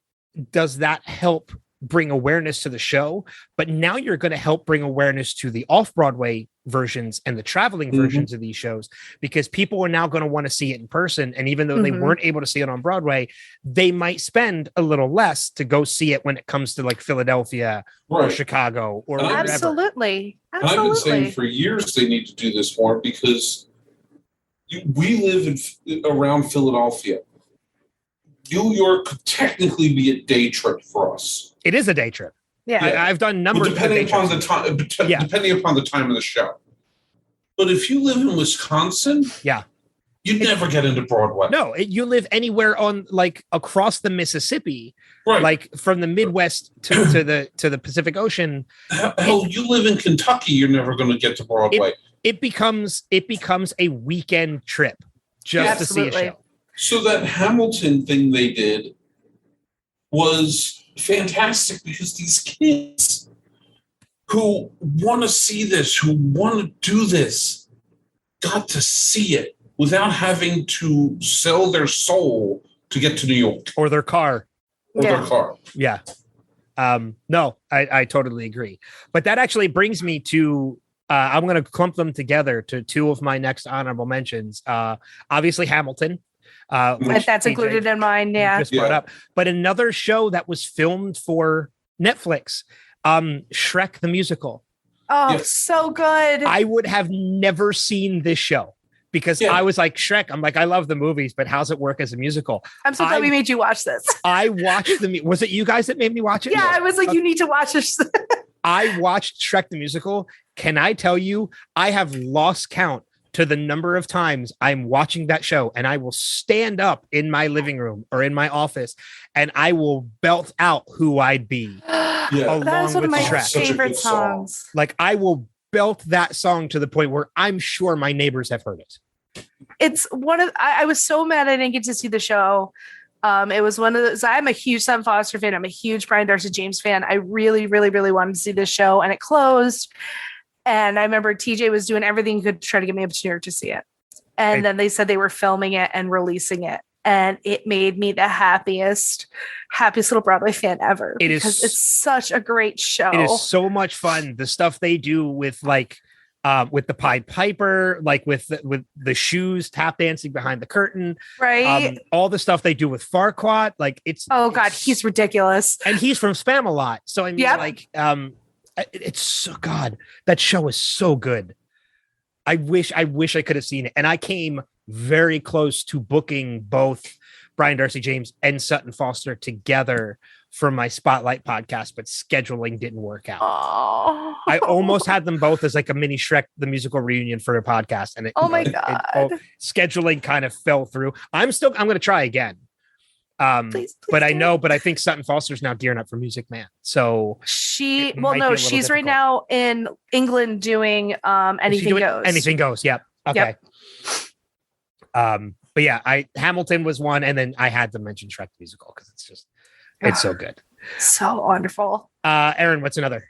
does that help bring awareness to the show, but now you're going to help bring awareness to the off-Broadway versions and the traveling versions of these shows, because people are now going to want to see it in person. And even though they weren't able to see it on Broadway, they might spend a little less to go see it when it comes to like Philadelphia or Chicago or whatever.
Absolutely.
And I've been saying for years they need to do this more, because we live around Philadelphia. New York could technically be a day trip for us.
It is a day trip.
Yeah,
I've done numbers.
Depending upon the time, depending upon the time of the show. But if you live in Wisconsin, you'd never get into Broadway.
No, you live anywhere on like across the Mississippi,
right? Like
from the Midwest to the Pacific Ocean.
Hell, you live in Kentucky, you're never going to get to Broadway.
It becomes a weekend trip just to see a show.
So that Hamilton thing they did was fantastic, because these kids who want to see this, who want to do this, got to see it without having to sell their soul to get to New York.
Or their car.
Yeah.
No, I totally agree. But that actually brings me to I'm going to clump them together to two of my next honorable mentions. Obviously Hamilton.
Which that's TJ included in mine.
Just brought up. But another show that was filmed for Netflix, Shrek the Musical.
Oh, so good.
I would have never seen this show because I was like, Shrek, I'm like, I love the movies, but how's it work as a musical?
I'm so glad we made you watch this.
I watched was it you guys that made me watch it?
Yeah, I was like, you need to watch this.
I watched Shrek the Musical. Can I tell you, I have lost count to the number of times I'm watching that show, and I will stand up in my living room or in my office and I will belt out Who I'd Be.
That was one of my favorite songs.
Like I will belt that song to the point where I'm sure my neighbors have heard it.
It's one of, I was so mad I didn't get to see the show It was one of those. I'm a huge Sutton Foster fan. I'm a huge Brian Darcy James fan. I really, really, really wanted to see this show, and it closed. And I remember TJ was doing everything he could to try to get me up to New York to see it. And then they said they were filming it and releasing it. And it made me the happiest little Broadway fan ever. Because it's such a great show.
It is so much fun. The stuff they do with with the Pied Piper, like with the shoes tap dancing behind the curtain,
right?
All the stuff they do with Farquaad, like it's
he's ridiculous,
and he's from Spamalot. So I mean, it's so that show is so good. I wish I could have seen it, and I came very close to booking both Brian Darcy James and Sutton Foster together for my Spotlight podcast, but scheduling didn't work out.
Oh.
I almost had them both as like a mini Shrek the Musical reunion for a podcast, and scheduling kind of fell through. I'm going to try again. Please but I think Sutton Foster's now gearing up for Music Man. So
she's right now in England doing Anything Goes.
Anything Goes. Yep. Okay. Yep. But yeah, Hamilton was one, and then I had to mention Shrek the Musical because it's so good.
So wonderful.
Erin, what's another?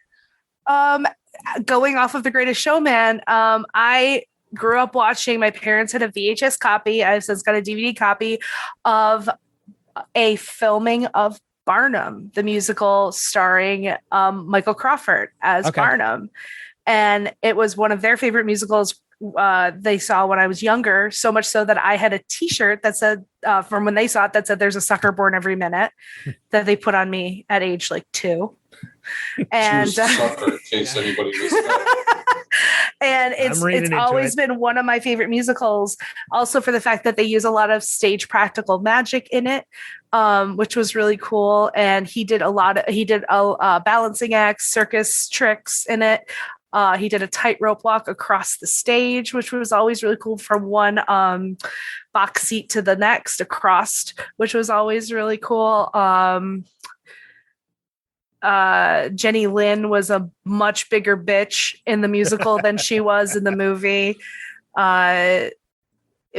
Going off of The Greatest Showman, I grew up watching, my parents had a VHS copy. I've since got a DVD copy of a filming of Barnum, the musical starring Michael Crawford as Barnum. And it was one of their favorite musicals they saw when I was younger, so much so that I had a t-shirt that said from when they saw it that said "There's a sucker born every minute" that they put on me at age 2. And
sucker, in case anybody missed that.
And it's always been one of my favorite musicals, also for the fact that they use a lot of stage practical magic in it, which was really cool. And he did a balancing act, circus tricks in it. He did a tightrope walk across the stage, which was always really cool, from one box seat to the next across, which was always really cool. Jenny Lynn was a much bigger bitch in the musical than she was in the movie. It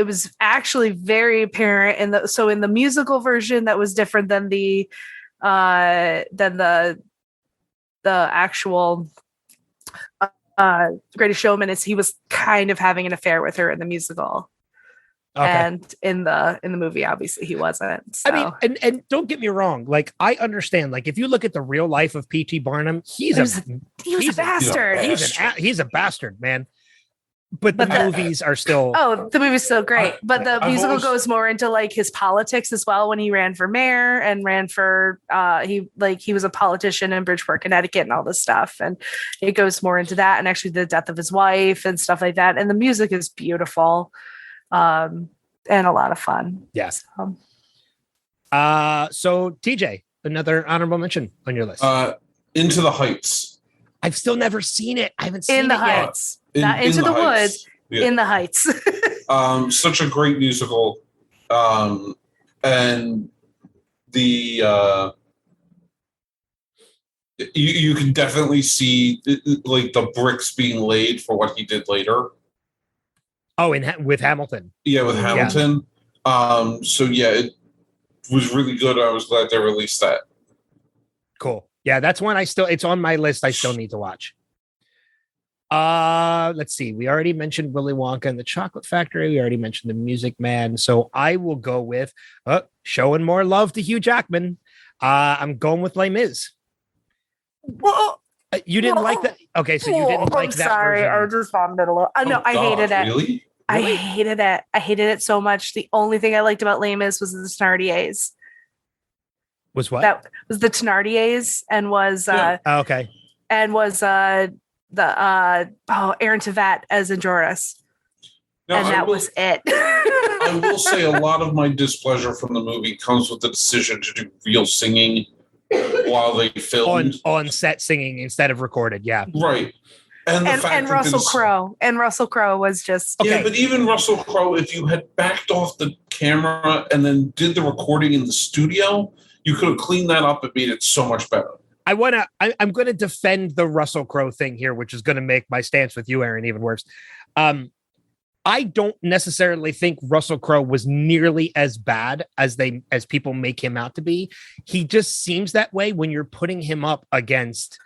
was actually very apparent in the musical version that was different than the actual Greatest Showman. Is he was kind of having an affair with her in the musical. Okay. And in the movie, obviously he wasn't. So.
I mean, and don't get me wrong. Like, I understand. Like, if you look at the real life of P.T. Barnum, he was a bastard. He's a bastard, man. But the movies are still.
Oh, the movie's still great. But the musical goes more into like his politics as well. When he ran for mayor and ran for, he was a politician in Bridgeport, Connecticut, and all this stuff. And it goes more into that, and actually the death of his wife and stuff like that. And the music is beautiful. And a lot of fun.
Yes. So TJ, another honorable mention on your list.
Into the Heights.
I've still never seen it. I haven't seen
In the Heights. Not Into the Woods. Yeah. In the Heights.
Such a great musical. And the you can definitely see like the bricks being laid for what he did later.
Oh, with Hamilton.
Yeah, with Hamilton. Yeah. It was really good. I was glad they released that.
Cool. Yeah, that's one it's on my list. I still need to watch. Let's see. We already mentioned Willy Wonka and the Chocolate Factory. We already mentioned The Music Man. So I will go with showing more love to Hugh Jackman. I'm going with Les Mis.
Whoa.
You didn't like that? Okay, so you didn't like that.
Sorry,
version.
I just vomited a little. No, I hated it.
Really?
I hated it. I hated it so much. The only thing I liked about Les Mis was the Thénardiers.
Was what?
That was the Thénardiers, and was
okay.
And was Aaron Tveit as Enjolras. And that was it.
I will say a lot of my displeasure from the movie comes with the decision to do real singing while they filmed.
On set singing instead of recorded, yeah.
Right. And
Russell Crowe. And Russell Crowe was just...
Okay. Yeah, but even Russell Crowe, if you had backed off the camera and then did the recording in the studio, you could have cleaned that up and made it so much better.
I'm going to defend the Russell Crowe thing here, which is going to make my stance with you, Erin, even worse. I I don't necessarily think Russell Crowe was nearly as bad as people make him out to be. He just seems that way when you're putting him up against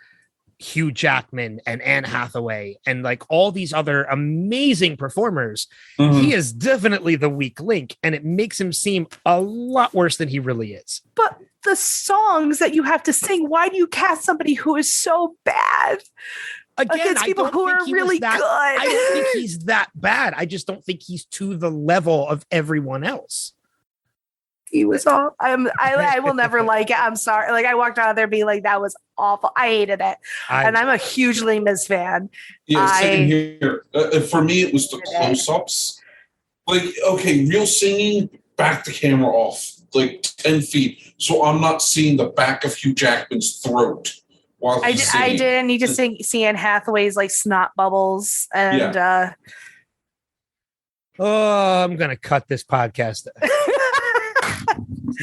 Hugh Jackman and Anne Hathaway and like all these other amazing performers. He is definitely the weak link, and it makes him seem a lot worse than he really is.
But the songs that you have to sing, why do you cast somebody who is so bad against people who are really good?
I don't think he's that bad. I just don't think he's to the level of everyone else.
He was all I will never like it. I'm sorry. Like, I walked out of there being like, that was awful. I hated it. And I'm a huge Les Mis fan.
Yeah, same here. For me, it was the close-ups. Like, okay, real singing, back the camera off, like 10 feet. So I'm not seeing the back of Hugh Jackman's throat while he's singing.
I didn't need to see Anne Hathaway's like snot bubbles. And
I'm going to cut this podcast.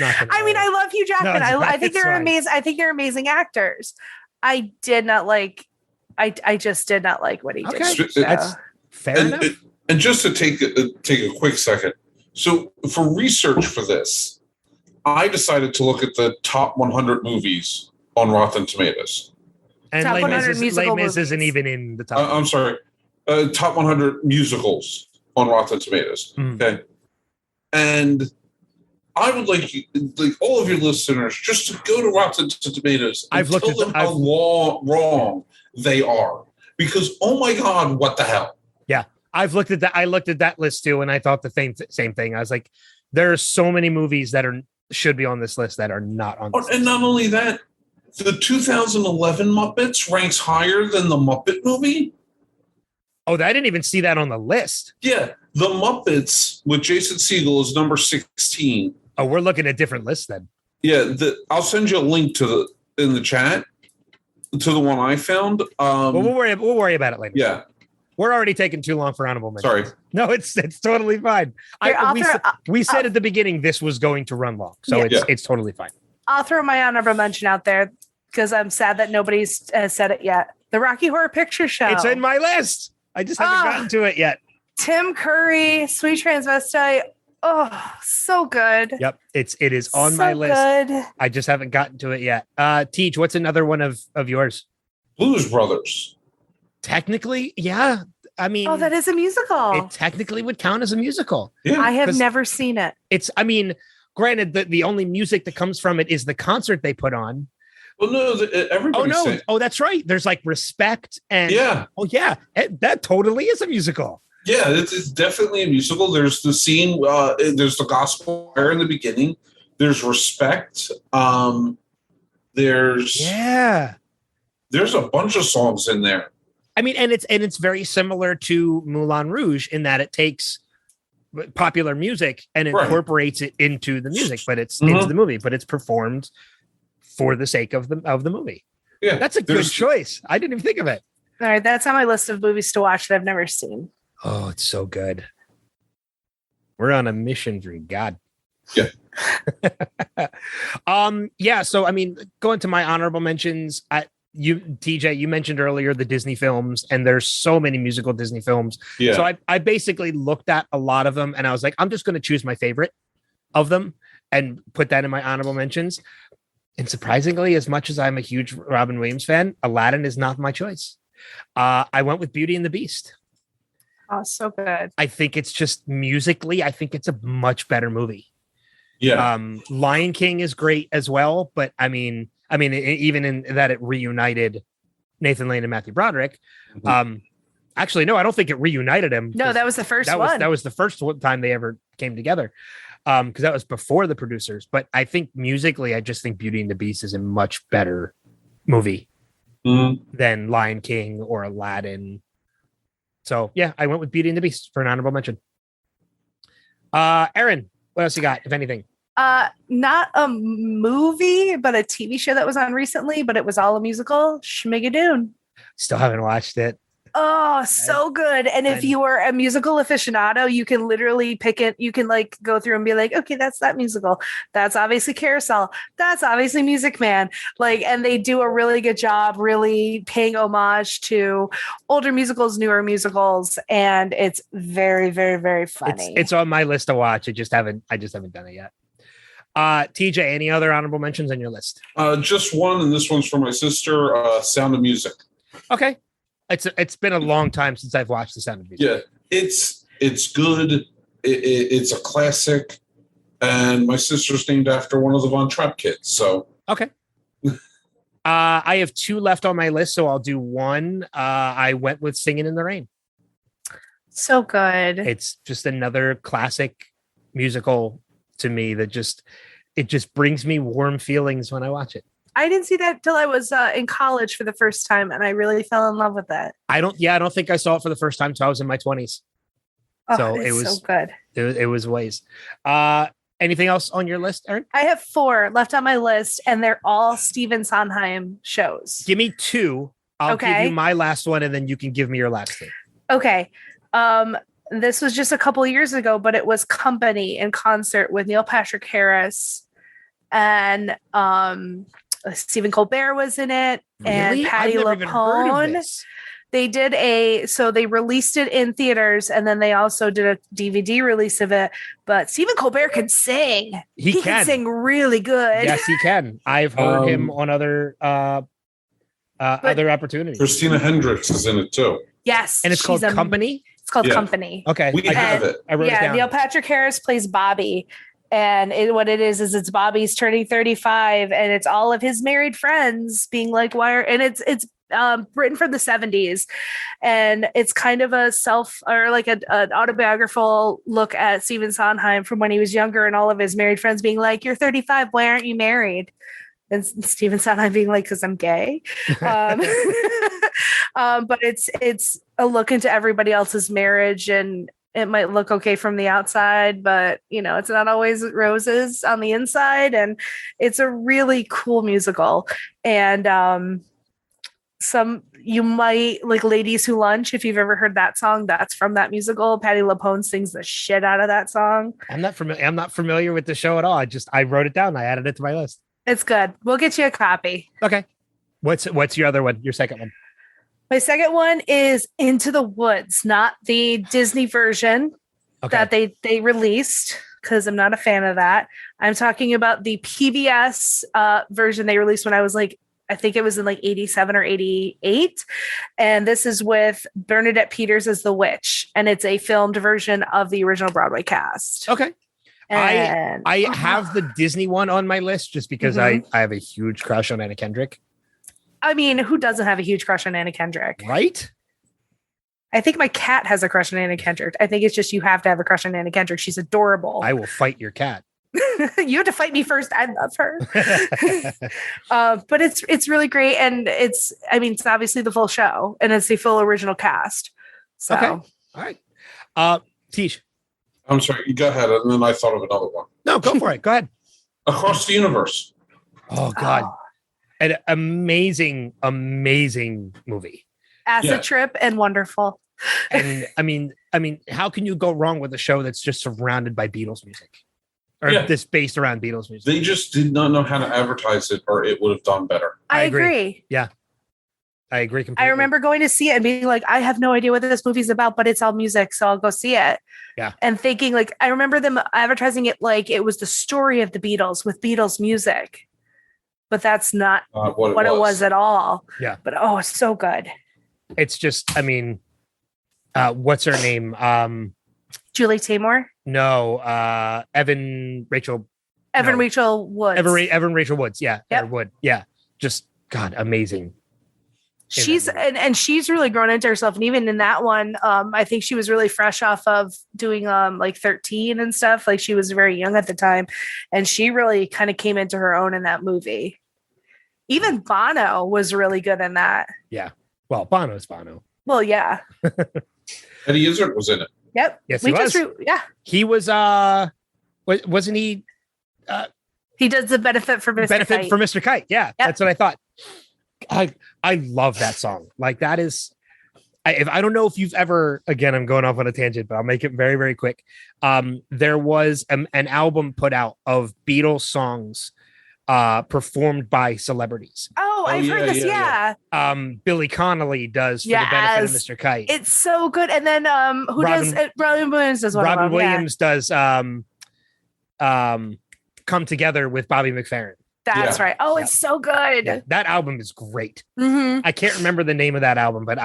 I mean, I love Hugh Jackman. I think they're amazing. I think they're amazing actors. I did not like. I just did not like what he did.
That's fair enough.
And just to take a quick second. So for research for this, I decided to look at the top 100 movies on Rotten Tomatoes.
And Les Mis isn't even in the top.
I'm sorry. Top 100 musicals on Rotten Tomatoes. Okay. And I would like all of your listeners just to go to Rotten Tomatoes and tell them how wrong they are. Because, oh my God, what the hell?
Yeah, I've looked at that. I looked at that list too, and I thought the same thing. I was like, there are so many movies that should be on this list that are not on this list. And
not only that, the 2011 Muppets ranks higher than the Muppet movie.
Oh, I didn't even see that on the list.
Yeah, the Muppets with Jason Segel is number 16.
Oh, we're looking at different lists then.
Yeah, I'll send you a link in the chat to the one I found.
Well, we'll worry about it later.
Yeah,
we're already taking too long for honorable mentions.
Sorry,
no, it's totally fine. We said at the beginning this was going to run long, so it's totally fine.
I'll throw my honorable mention out there because I'm sad that nobody's said it yet. The Rocky Horror Picture Show.
It's in my list. I just haven't gotten to it yet.
Tim Curry, Sweet Transvestite. Oh, so good.
Yep. It is on my list. Good. I just haven't gotten to it yet. Teach, what's another one of yours?
Blues Brothers.
Technically, yeah. I mean,
that is a musical.
It technically would count as a musical.
Yeah. I have never seen it.
Granted, the only music that comes from it is the concert they put on.
Well, no, everybody.
Oh, no. Oh, that's right. There's like Respect and.
Yeah.
Oh, yeah. That totally is a musical.
Yeah, it's definitely a musical. There's the scene. There's the gospel choir in the beginning. There's Respect. There's a bunch of songs in there.
I mean, and it's very similar to Moulin Rouge in that it takes popular music and incorporates it into the music, but it's into the movie, but it's performed for the sake of the movie. Yeah, that's a good choice. I didn't even think of it.
All right, that's on my list of movies to watch that I've never seen.
Oh, it's so good. We're on a mission for God.
Yeah.
So I mean, going to my honorable mentions, TJ, you mentioned earlier the Disney films, and there's so many musical Disney films. Yeah. So I basically looked at a lot of them and I was like, I'm just going to choose my favorite of them and put that in my honorable mentions. And surprisingly, as much as I'm a huge Robin Williams fan, Aladdin is not my choice. I went with Beauty and the Beast.
Oh, so good.
I think it's just musically, I think it's a much better movie.
Yeah.
Lion King is great as well, but I mean, even in that it reunited Nathan Lane and Matthew Broderick. Actually, no, I don't think it reunited him.
No, that was the first one.
That was the first time they ever came together. Because that was before the producers. But I think musically, I just think Beauty and the Beast is a much better movie than Lion King or Aladdin. So yeah, I went with Beauty and the Beast for an honorable mention. Erin, what else you got, if anything?
Not a movie, but a TV show that was on recently, but it was all a musical. Schmigadoon.
Still haven't watched it.
Oh, so good. And if you are a musical aficionado, you can literally pick it. You can like go through and be like, okay, that's that musical. That's obviously Carousel. That's obviously Music Man. Like, and they do a really good job really paying homage to older musicals, newer musicals. And it's very, very, very funny.
It's on my list to watch. I just haven't done it yet. TJ, any other honorable mentions on your list?
Just one, and this one's for my sister, Sound of Music.
Okay. It's been a long time since I've watched The Sound of Music.
Yeah, it's good. It's a classic, and my sister's named after one of the Von Trapp kids. So
okay. I have two left on my list, so I'll do one. I went with Singing in the Rain.
So good.
It's just another classic musical to me that just brings me warm feelings when I watch it.
I didn't see that till I was in college for the first time, and I really fell in love with that.
I don't think I saw it for the first time until I was in my 20s.
Oh,
so it was
so good.
It was ways. Anything else on your list, Erin?
I have 4 left on my list, and they're all Stephen Sondheim shows.
Give me 2. I'll give you my last one, and then you can give me your last thing.
Okay. This was just a couple years ago, but it was Company in concert with Neil Patrick Harris, and Stephen Colbert was in it, and Patti LuPone. They did they released it in theaters, and then they also did a DVD release of it. But Stephen Colbert can sing. He can sing really good.
Yes, he can. I've heard him on other opportunities.
Christina Hendricks is in it too.
Yes,
and it's called Company.
It's called Company.
Okay,
we have it.
I wrote it down.
Neil Patrick Harris plays Bobby. And what it is it's Bobby's turning 35, and it's all of his married friends being like, why are, and it's written from the 70s, and it's kind of a an autobiographical look at Stephen Sondheim from when he was younger, and all of his married friends being like, you're 35, why aren't you married? And Stephen Sondheim being like, because I'm gay. But it's a look into everybody else's marriage, and it might look okay from the outside, but it's not always roses on the inside. And it's a really cool musical. And you might like Ladies Who Lunch. If you've ever heard that song, that's from that musical. Patti LuPone sings the shit out of that song.
I'm not familiar with the show at all. I wrote it down. I added it to my list.
It's good. We'll get you a copy.
Okay. What's your other one? Your second one?
My second one is Into the Woods, not the Disney version that they released, because I'm not a fan of that. I'm talking about the PBS version they released when I was I think it was in 87 or 88. And this is with Bernadette Peters as the witch. And it's a filmed version of the original Broadway cast.
Okay. And I have the Disney one on my list just because I have a huge crush on Anna Kendrick.
I mean, who doesn't have a huge crush on Anna Kendrick?
Right?
I think my cat has a crush on Anna Kendrick. I think it's just you have to have a crush on Anna Kendrick. She's adorable.
I will fight your cat.
You have to fight me first. I love her. But it's really great. And it's obviously the full show, and it's the full original cast. So.
Okay. All right. Tish.
I'm sorry. You go ahead. And then I thought of another one.
No, go for it. Go ahead.
Across the Universe.
Oh, God. An amazing movie.
Acid trip and wonderful.
And I mean, how can you go wrong with a show that's just surrounded by Beatles music, or this based around Beatles music?
They just did not know how to advertise it, or it would have done better.
I agree.
Yeah, I agree completely.
I remember going to see it and being like, I have no idea what this movie's about, but it's all music, so I'll go see it.
Yeah,
and thinking I remember them advertising it like it was the story of the Beatles with Beatles music. But that's not what it was at all.
Yeah.
But it's so good.
It's just, what's her name?
Julie Taymor?
No, Evan Rachel
Woods.
Evan Rachel Woods. Yeah.
Yep.
Wood. Yeah. Just God, amazing.
She's she's really grown into herself. And even in that one, I think she was really fresh off of doing 13 and stuff. Like she was very young at the time. And she really kind of came into her own in that movie. Even Bono was really good in that.
Yeah. Well, Bono's Bono.
Well, yeah.
Eddie Izzard was in it.
Yep.
Yes, he was. He was, wasn't he?
He does the benefit for
Mr. Kite. Yeah. Yep. That's what I thought. I love that song. Like that is, I don't know if you've ever, again, I'm going off on a tangent, but I'll make it very, very quick. There was an album put out of Beatles songs performed by celebrities.
Oh, I've heard this. Yeah.
Billy Connolly does for the benefit of Mr. Kite.
It's so good. And then Robin Williams does one.
Robin Williams does Come Together with Bobby McFerrin.
That's right. Oh, it's so good.
Yeah, that album is great.
Mm-hmm.
I can't remember the name of that album, but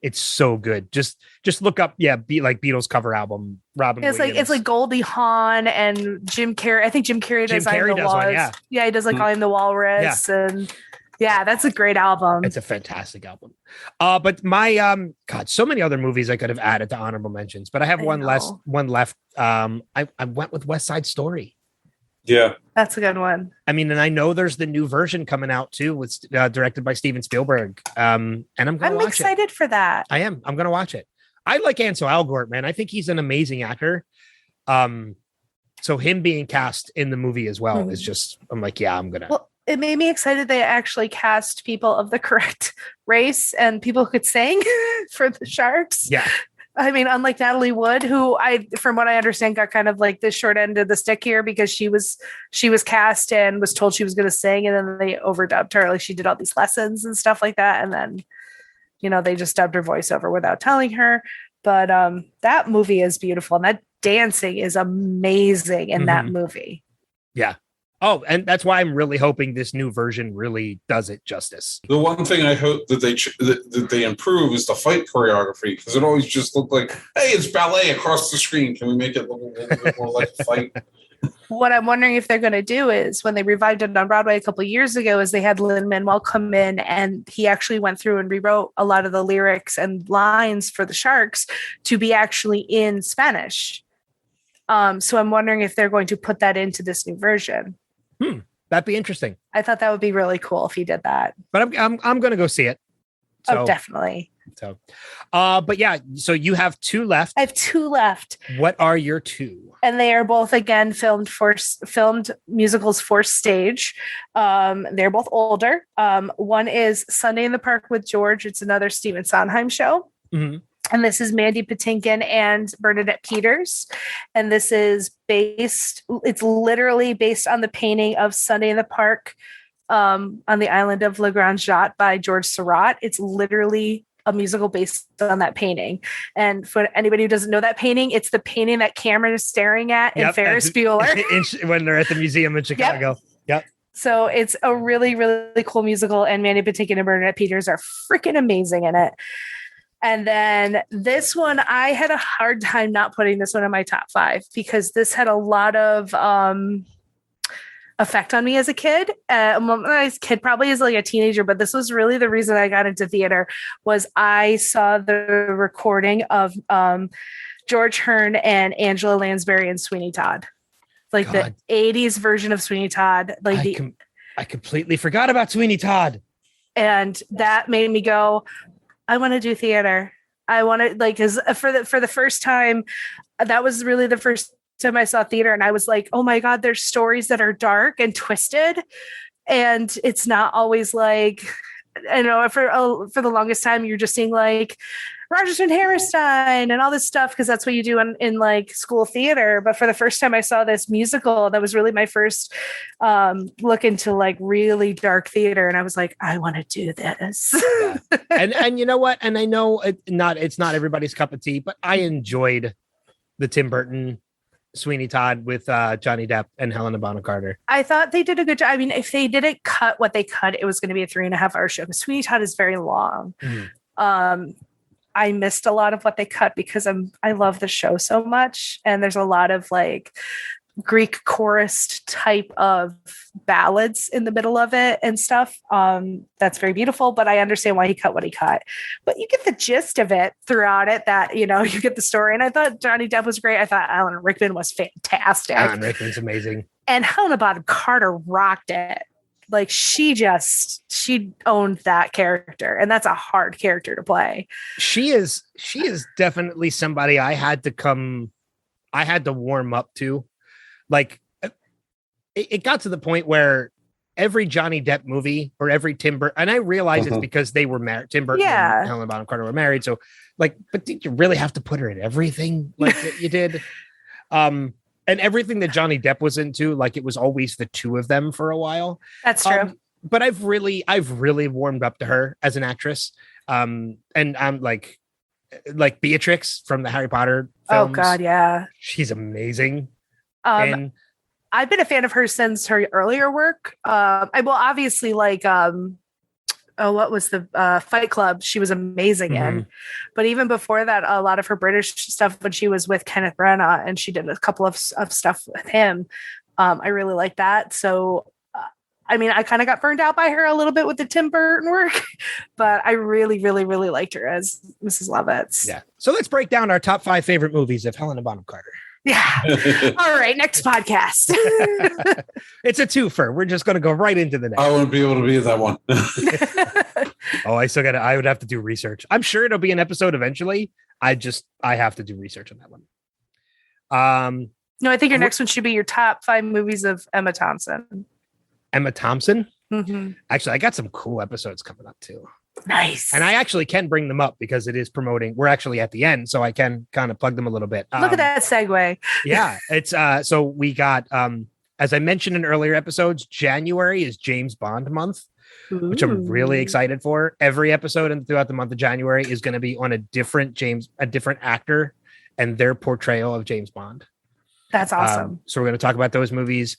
it's so good. Just look up, Beatles cover album. Robin Williams.
It's like Goldie Hawn and Jim Carrey. I think Jim Carrey does I Am the Walrus. He does like I Am the Walrus, and that's a great album.
It's a fantastic album. But my so many other movies I could have added to honorable mentions, but I have one left. I went with West Side Story.
Yeah,
that's a good one.
I mean, and I know there's the new version coming out too, with directed by Steven Spielberg. And I'm
excited for that.
I am. I'm going to watch it. I like Ansel Elgort, man. I think he's an amazing actor. So him being cast in the movie as well is just. I'm like, I'm gonna.
Well, it made me excited they actually cast people of the correct race and people who could sing for the Sharks.
Yeah.
I mean, unlike Natalie Wood, who from what I understand, got kind of like the short end of the stick here because she was cast and was told she was going to sing, and then they overdubbed her. Like she did all these lessons and stuff like that, and then they just dubbed her voice over without telling her. But that movie is beautiful, and that dancing is amazing in that movie.
Yeah. Oh, and that's why I'm really hoping this new version really does it justice.
The one thing I hope that they improve is the fight choreography, because it always just looked like, hey, it's ballet across the screen. Can we make it look a little bit more like a fight?
What I'm wondering if they're going to do is when they revived it on Broadway a couple of years ago is they had Lin-Manuel come in and he actually went through and rewrote a lot of the lyrics and lines for the Sharks to be actually in Spanish. So I'm wondering if they're going to put that into this new version.
That'd be interesting.
I thought that would be really cool if he did that.
But I'm going to go see it. So,
definitely.
So, but yeah, so you have two left.
I have two left.
What are your two?
And they are both again filmed musicals for stage. They're both older. One is Sunday in the Park with George. It's another Stephen Sondheim show. Mm-hmm. And this is Mandy Patinkin and Bernadette Peters. And this is it's literally based on the painting of Sunday in the Park on the island of Le Grand Jatte by George Seurat. It's literally a musical based on that painting. And for anybody who doesn't know that painting, it's the painting that Cameron is staring at in Ferris Bueller.
When they're at the museum in Chicago. Yep.
So it's a really, really cool musical. And Mandy Patinkin and Bernadette Peters are freaking amazing in it. And then this one, I had a hard time not putting this one in my top 5 because this had a lot of effect on me as a kid. Probably as like a teenager, but this was really the reason I got into theater was I saw the recording of George Hearn and Angela Lansbury and Sweeney Todd, like the 80s version of Sweeney Todd. Like
I completely forgot about Sweeney Todd.
And that made me go, I want to do theater. I want to because for the first time, that was really the first time I saw theater. And I was like, oh my God, there's stories that are dark and twisted. And it's not always like, for the longest time, you're just seeing like Rodgers and Hammerstein and all this stuff, because that's what you do in like school theater. But for the first time I saw this musical, that was really my first look into like really dark theater. And I was like, I want to do this.
Yeah. And you know what? And I know it's not everybody's cup of tea, but I enjoyed the Tim Burton Sweeney Todd with Johnny Depp and Helena Bonham Carter.
I thought they did a good job. I mean, if they didn't cut what they cut, it was going to be a 3.5-hour show. Because Sweeney Todd is very long. Mm-hmm. I missed a lot of what they cut because I love the show so much. And there's a lot of like Greek chorus type of ballads in the middle of it and stuff. That's very beautiful, but I understand why he cut what he cut. But you get the gist of it throughout it that, you get the story. And I thought Johnny Depp was great. I thought Alan Rickman was fantastic.
Alan Rickman's amazing.
And Helena Bonham Carter rocked it. Like she owned that character, and that's a hard character to play. She is
definitely somebody I had to warm up to. Like it got to the point where every Johnny Depp movie or every Tim Burton, and I realize it's because they were married. Tim Burton and Helena Bonham Carter were married. So like, but did you really have to put her in everything like that you did? And everything that Johnny Depp was into, like it was always the two of them for a while.
That's true.
But I've really warmed up to her as an actress. And I'm like Beatrix from the Harry Potter films.
Oh God, yeah.
She's amazing.
And I've been a fan of her since her earlier work. Obviously like what was the Fight Club? She was amazing in. But even before that, a lot of her British stuff when she was with Kenneth Branagh, and she did a couple of stuff with him. I really like that. So I kind of got burned out by her a little bit with the Tim Burton work, but I really, really, really liked her as Mrs. Lovitz.
Yeah. So let's break down our top 5 favorite movies of Helena Bonham Carter.
Yeah. All right. Next podcast.
It's a twofer. We're just going to go right into the next.
I wouldn't be able to be that one.
I would have to do research. I'm sure it'll be an episode eventually. I have to do research on that one.
No, I think your next one should be your top 5 movies of Emma Thompson.
Emma Thompson?
Mm-hmm.
Actually, I got some cool episodes coming up too.
Nice.
And I actually can bring them up because it is promoting. We're actually at the end, so I can kind of plug them a little bit.
Look at that segue.
Yeah. It's so we got as I mentioned in earlier episodes, January is James Bond month, which I'm really excited for. Every episode throughout the month of January is going to be on a different actor and their portrayal of James Bond.
That's awesome.
So we're going to talk about those movies.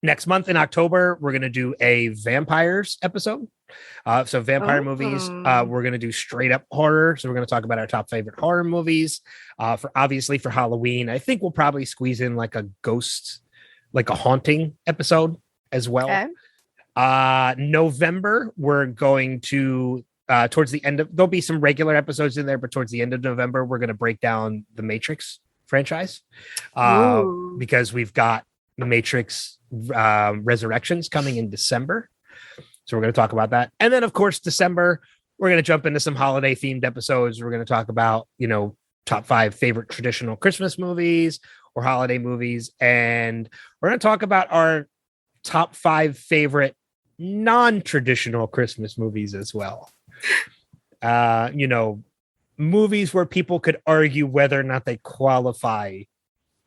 Next month in October, we're going to do a vampires episode. So vampire movies, we're going to do straight up horror. So we're going to talk about our top favorite horror movies for Halloween. I think we'll probably squeeze in like a ghost, like a haunting episode as well. Okay. November, we're going to, towards the end of, there'll be some regular episodes in there, but towards the end of November, we're going to break down the Matrix franchise because we've got the Matrix Resurrections coming in December. So we're going to talk about that. And then, of course, December, we're going to jump into some holiday themed episodes. We're going to talk about, top 5 favorite traditional Christmas movies or holiday movies. And we're going to talk about our top 5 favorite non-traditional Christmas movies as well. Movies where people could argue whether or not they qualify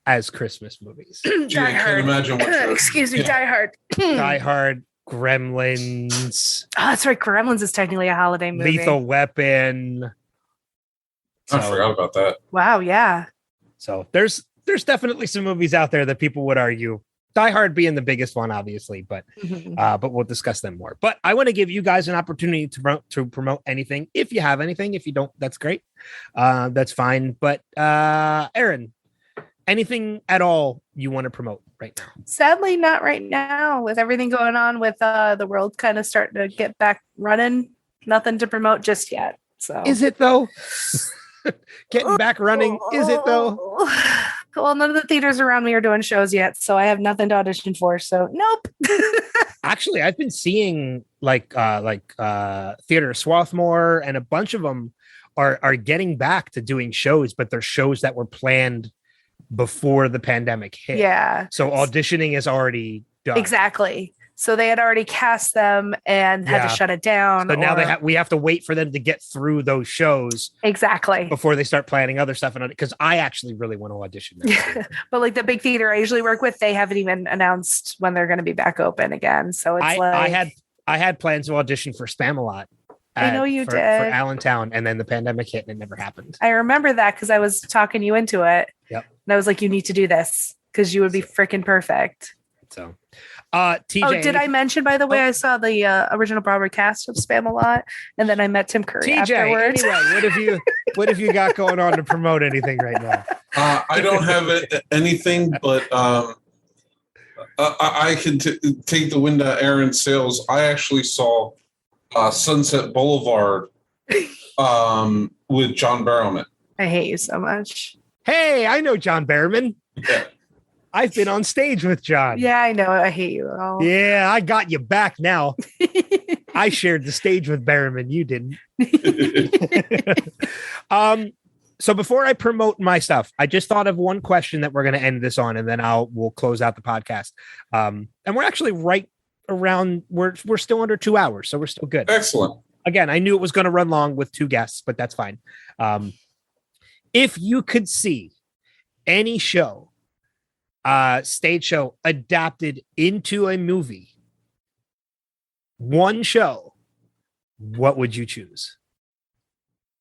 as Christmas movies.
Gee, I can't imagine what
Excuse me, Die Hard.
Die Hard, Gremlins.
Oh, that's right. Gremlins is technically a holiday movie.
Lethal Weapon.
I forgot about that.
Wow, yeah.
So there's definitely some movies out there that people would argue. Die Hard being the biggest one, obviously, but we'll discuss them more. But I want to give you guys an opportunity to promote anything. If you have anything, if you don't, that's great. That's fine. But Erin, anything at all you want to promote right now?
Sadly, not right now. With everything going on with the world kind of starting to get back running, nothing to promote just yet. So
is it though? Getting back running, is it though?
Well, none of the theaters around me are doing shows yet, so I have nothing to audition for. So nope.
Actually, I've been seeing like Theater Swarthmore, and a bunch of them are getting back to doing shows, but they're shows that were planned before the pandemic hit.
Yeah.
So auditioning is already done.
Exactly. So they had already cast them and had to shut it down.
So now we have to wait for them to get through those shows.
Exactly.
Before they start planning other stuff. Because I actually really want to audition.
But like the big theater I usually work with, they haven't even announced when they're going to be back open again. So it's
I had plans to audition for Spamalot.
I know you did. For
Allentown, and then the pandemic hit and it never happened.
I remember that because I was talking you into it.
Yep.
And I was like, you need to do this because you would be freaking perfect.
So, TJ.
Did I mention, by the way, I saw the original Broadway cast of Spamalot, and then I met Tim Curry
TJ,
afterwards.
Anyway, what have you got going on to promote anything right now?
I don't have anything, but I can take the wind out of Erin's sails. I actually saw Sunset Boulevard with John Barrowman.
I hate you so much.
Hey, I know John Barrowman.
Yeah.
I've been on stage with John.
Yeah, I know. I hate you all.
Yeah, I got you back now. I shared the stage with Barrowman. You didn't. So before I promote my stuff, I just thought of one question that we're going to end this on, and then we'll close out the podcast. And we're actually right around, we're still under 2 hours, so we're still good.
Excellent.
Again, I knew it was going to run long with 2 guests, but that's fine. If you could see any show, stage show adapted into a movie, one show, what would you choose?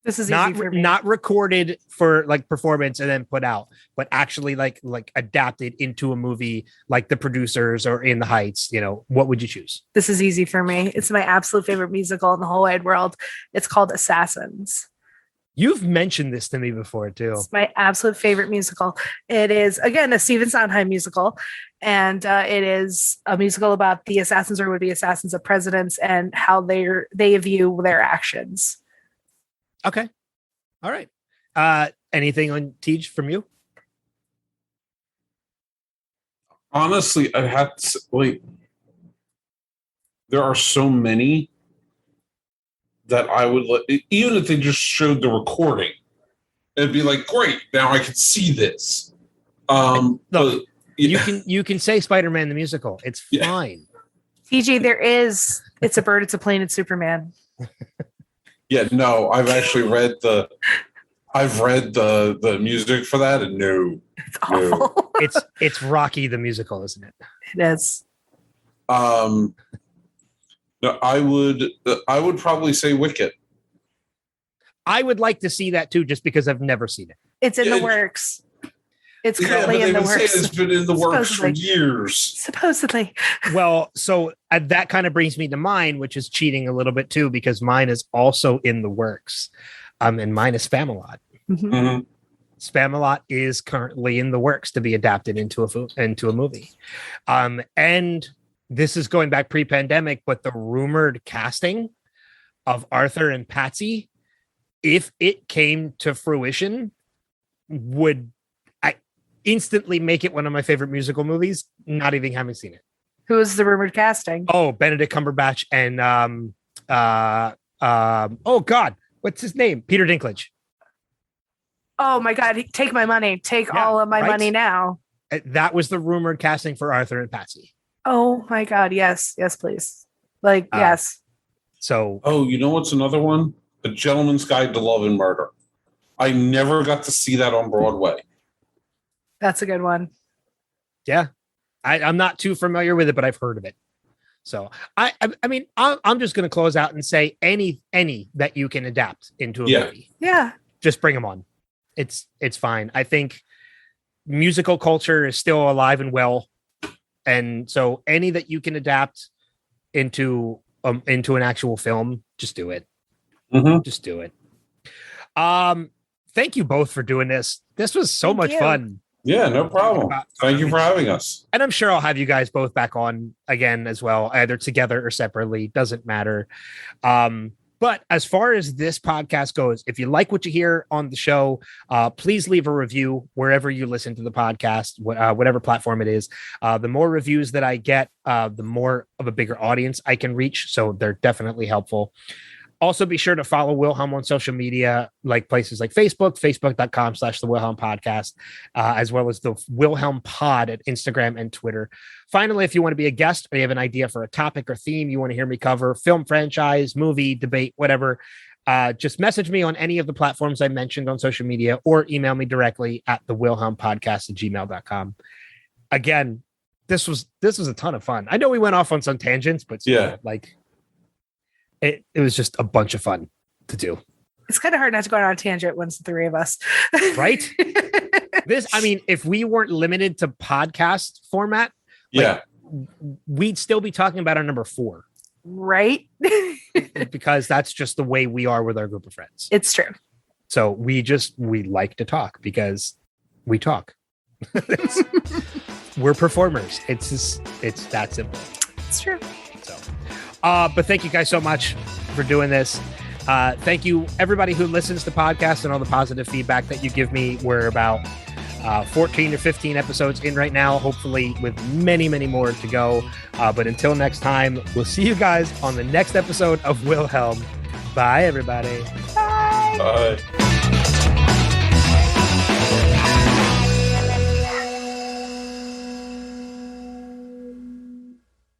This is easy for me.
Not recorded for like performance and then put out, but actually like adapted into a movie, like The Producers or In the Heights. What would you choose?
This is easy for me. It's my absolute favorite musical in the whole wide world. It's called Assassins.
You've mentioned this to me before too.
It's my absolute favorite musical. It is, again, a Stephen Sondheim musical, and it is a musical about the assassins or would-be assassins of presidents and how they view their actions.
Okay. All right. Anything on TJ from you?
Honestly, I had to, there are so many that I would even if they just showed the recording, it'd be like, great, now I can see this.
Look,
but,
you can say Spider-Man the musical. It's fine.
TJ, it's a bird, it's a plane, it's Superman.
Yeah, no, I've actually read the music for that, and no,
it's awful.
It's Rocky the musical, isn't it?
It is.
No, I would probably say Wicked.
I would like to see that too, just because I've never seen it.
It's in the works. It's currently in the works.
It's been in the works for years.
Supposedly.
Well, so that kind of brings me to mine, which is cheating a little bit too, because mine is also in the works. And mine is Spamalot.
Mm-hmm.
Mm-hmm.
Spamalot is currently in the works to be adapted into a movie. And this is going back pre-pandemic, but the rumored casting of Arthur and Patsy, if it came to fruition, would instantly make it one of my favorite musical movies, not even having seen it.
Who is the rumored casting?
Oh, Benedict Cumberbatch and oh God, what's his name? Peter Dinklage.
Oh my God, take my money. Take all of my money now.
That was the rumored casting for Arthur and Patsy.
Oh my God, yes. Yes, please. Yes.
So
you know what's another one? A Gentleman's Guide to Love and Murder. I never got to see that on Broadway.
That's a good one.
Yeah. I'm not too familiar with it, but I've heard of it. So I mean, I'm just going to close out and say any that you can adapt into a movie.
Yeah.
Just bring them on. It's fine. I think musical culture is still alive and well. And so any that you can adapt into an actual film, just do it.
Mm-hmm.
Just do it. Thank you both for doing this. This was so much fun.
Yeah, no problem. Thank you for having us.
And I'm sure I'll have you guys both back on again as well, either together or separately. Doesn't matter. But as far as this podcast goes, if you like what you hear on the show, please leave a review wherever you listen to the podcast, whatever platform it is. The more reviews that I get, the more of a bigger audience I can reach. So they're definitely helpful. Also, be sure to follow Wilhelm on social media, like places like Facebook, facebook.com/the Wilhelm Podcast, as well as the Wilhelm Pod at Instagram and Twitter. Finally, if you want to be a guest or you have an idea for a topic or theme you want to hear me cover, film franchise, movie, debate, whatever, just message me on any of the platforms I mentioned on social media or email me directly at thewilhelmpodcast@gmail.com. Again, this was a ton of fun. I know we went off on some tangents, but still, it was just a bunch of fun to do.
It's kind of hard not to go on a tangent once the three of us.
Right? If we weren't limited to podcast format, we'd still be talking about our number 4.
Right?
Because that's just the way we are with our group of friends.
It's true.
So we like to talk because we talk. We're performers. It's that simple.
It's true.
So, but thank you guys so much for doing this. Thank you everybody who listens to podcasts and all the positive feedback that you give me. We're about 14 or 15 episodes in right now, hopefully with many, many more to go. But until next time, we'll see you guys on the next episode of Wilhelm. Bye, everybody.
Bye.
Bye.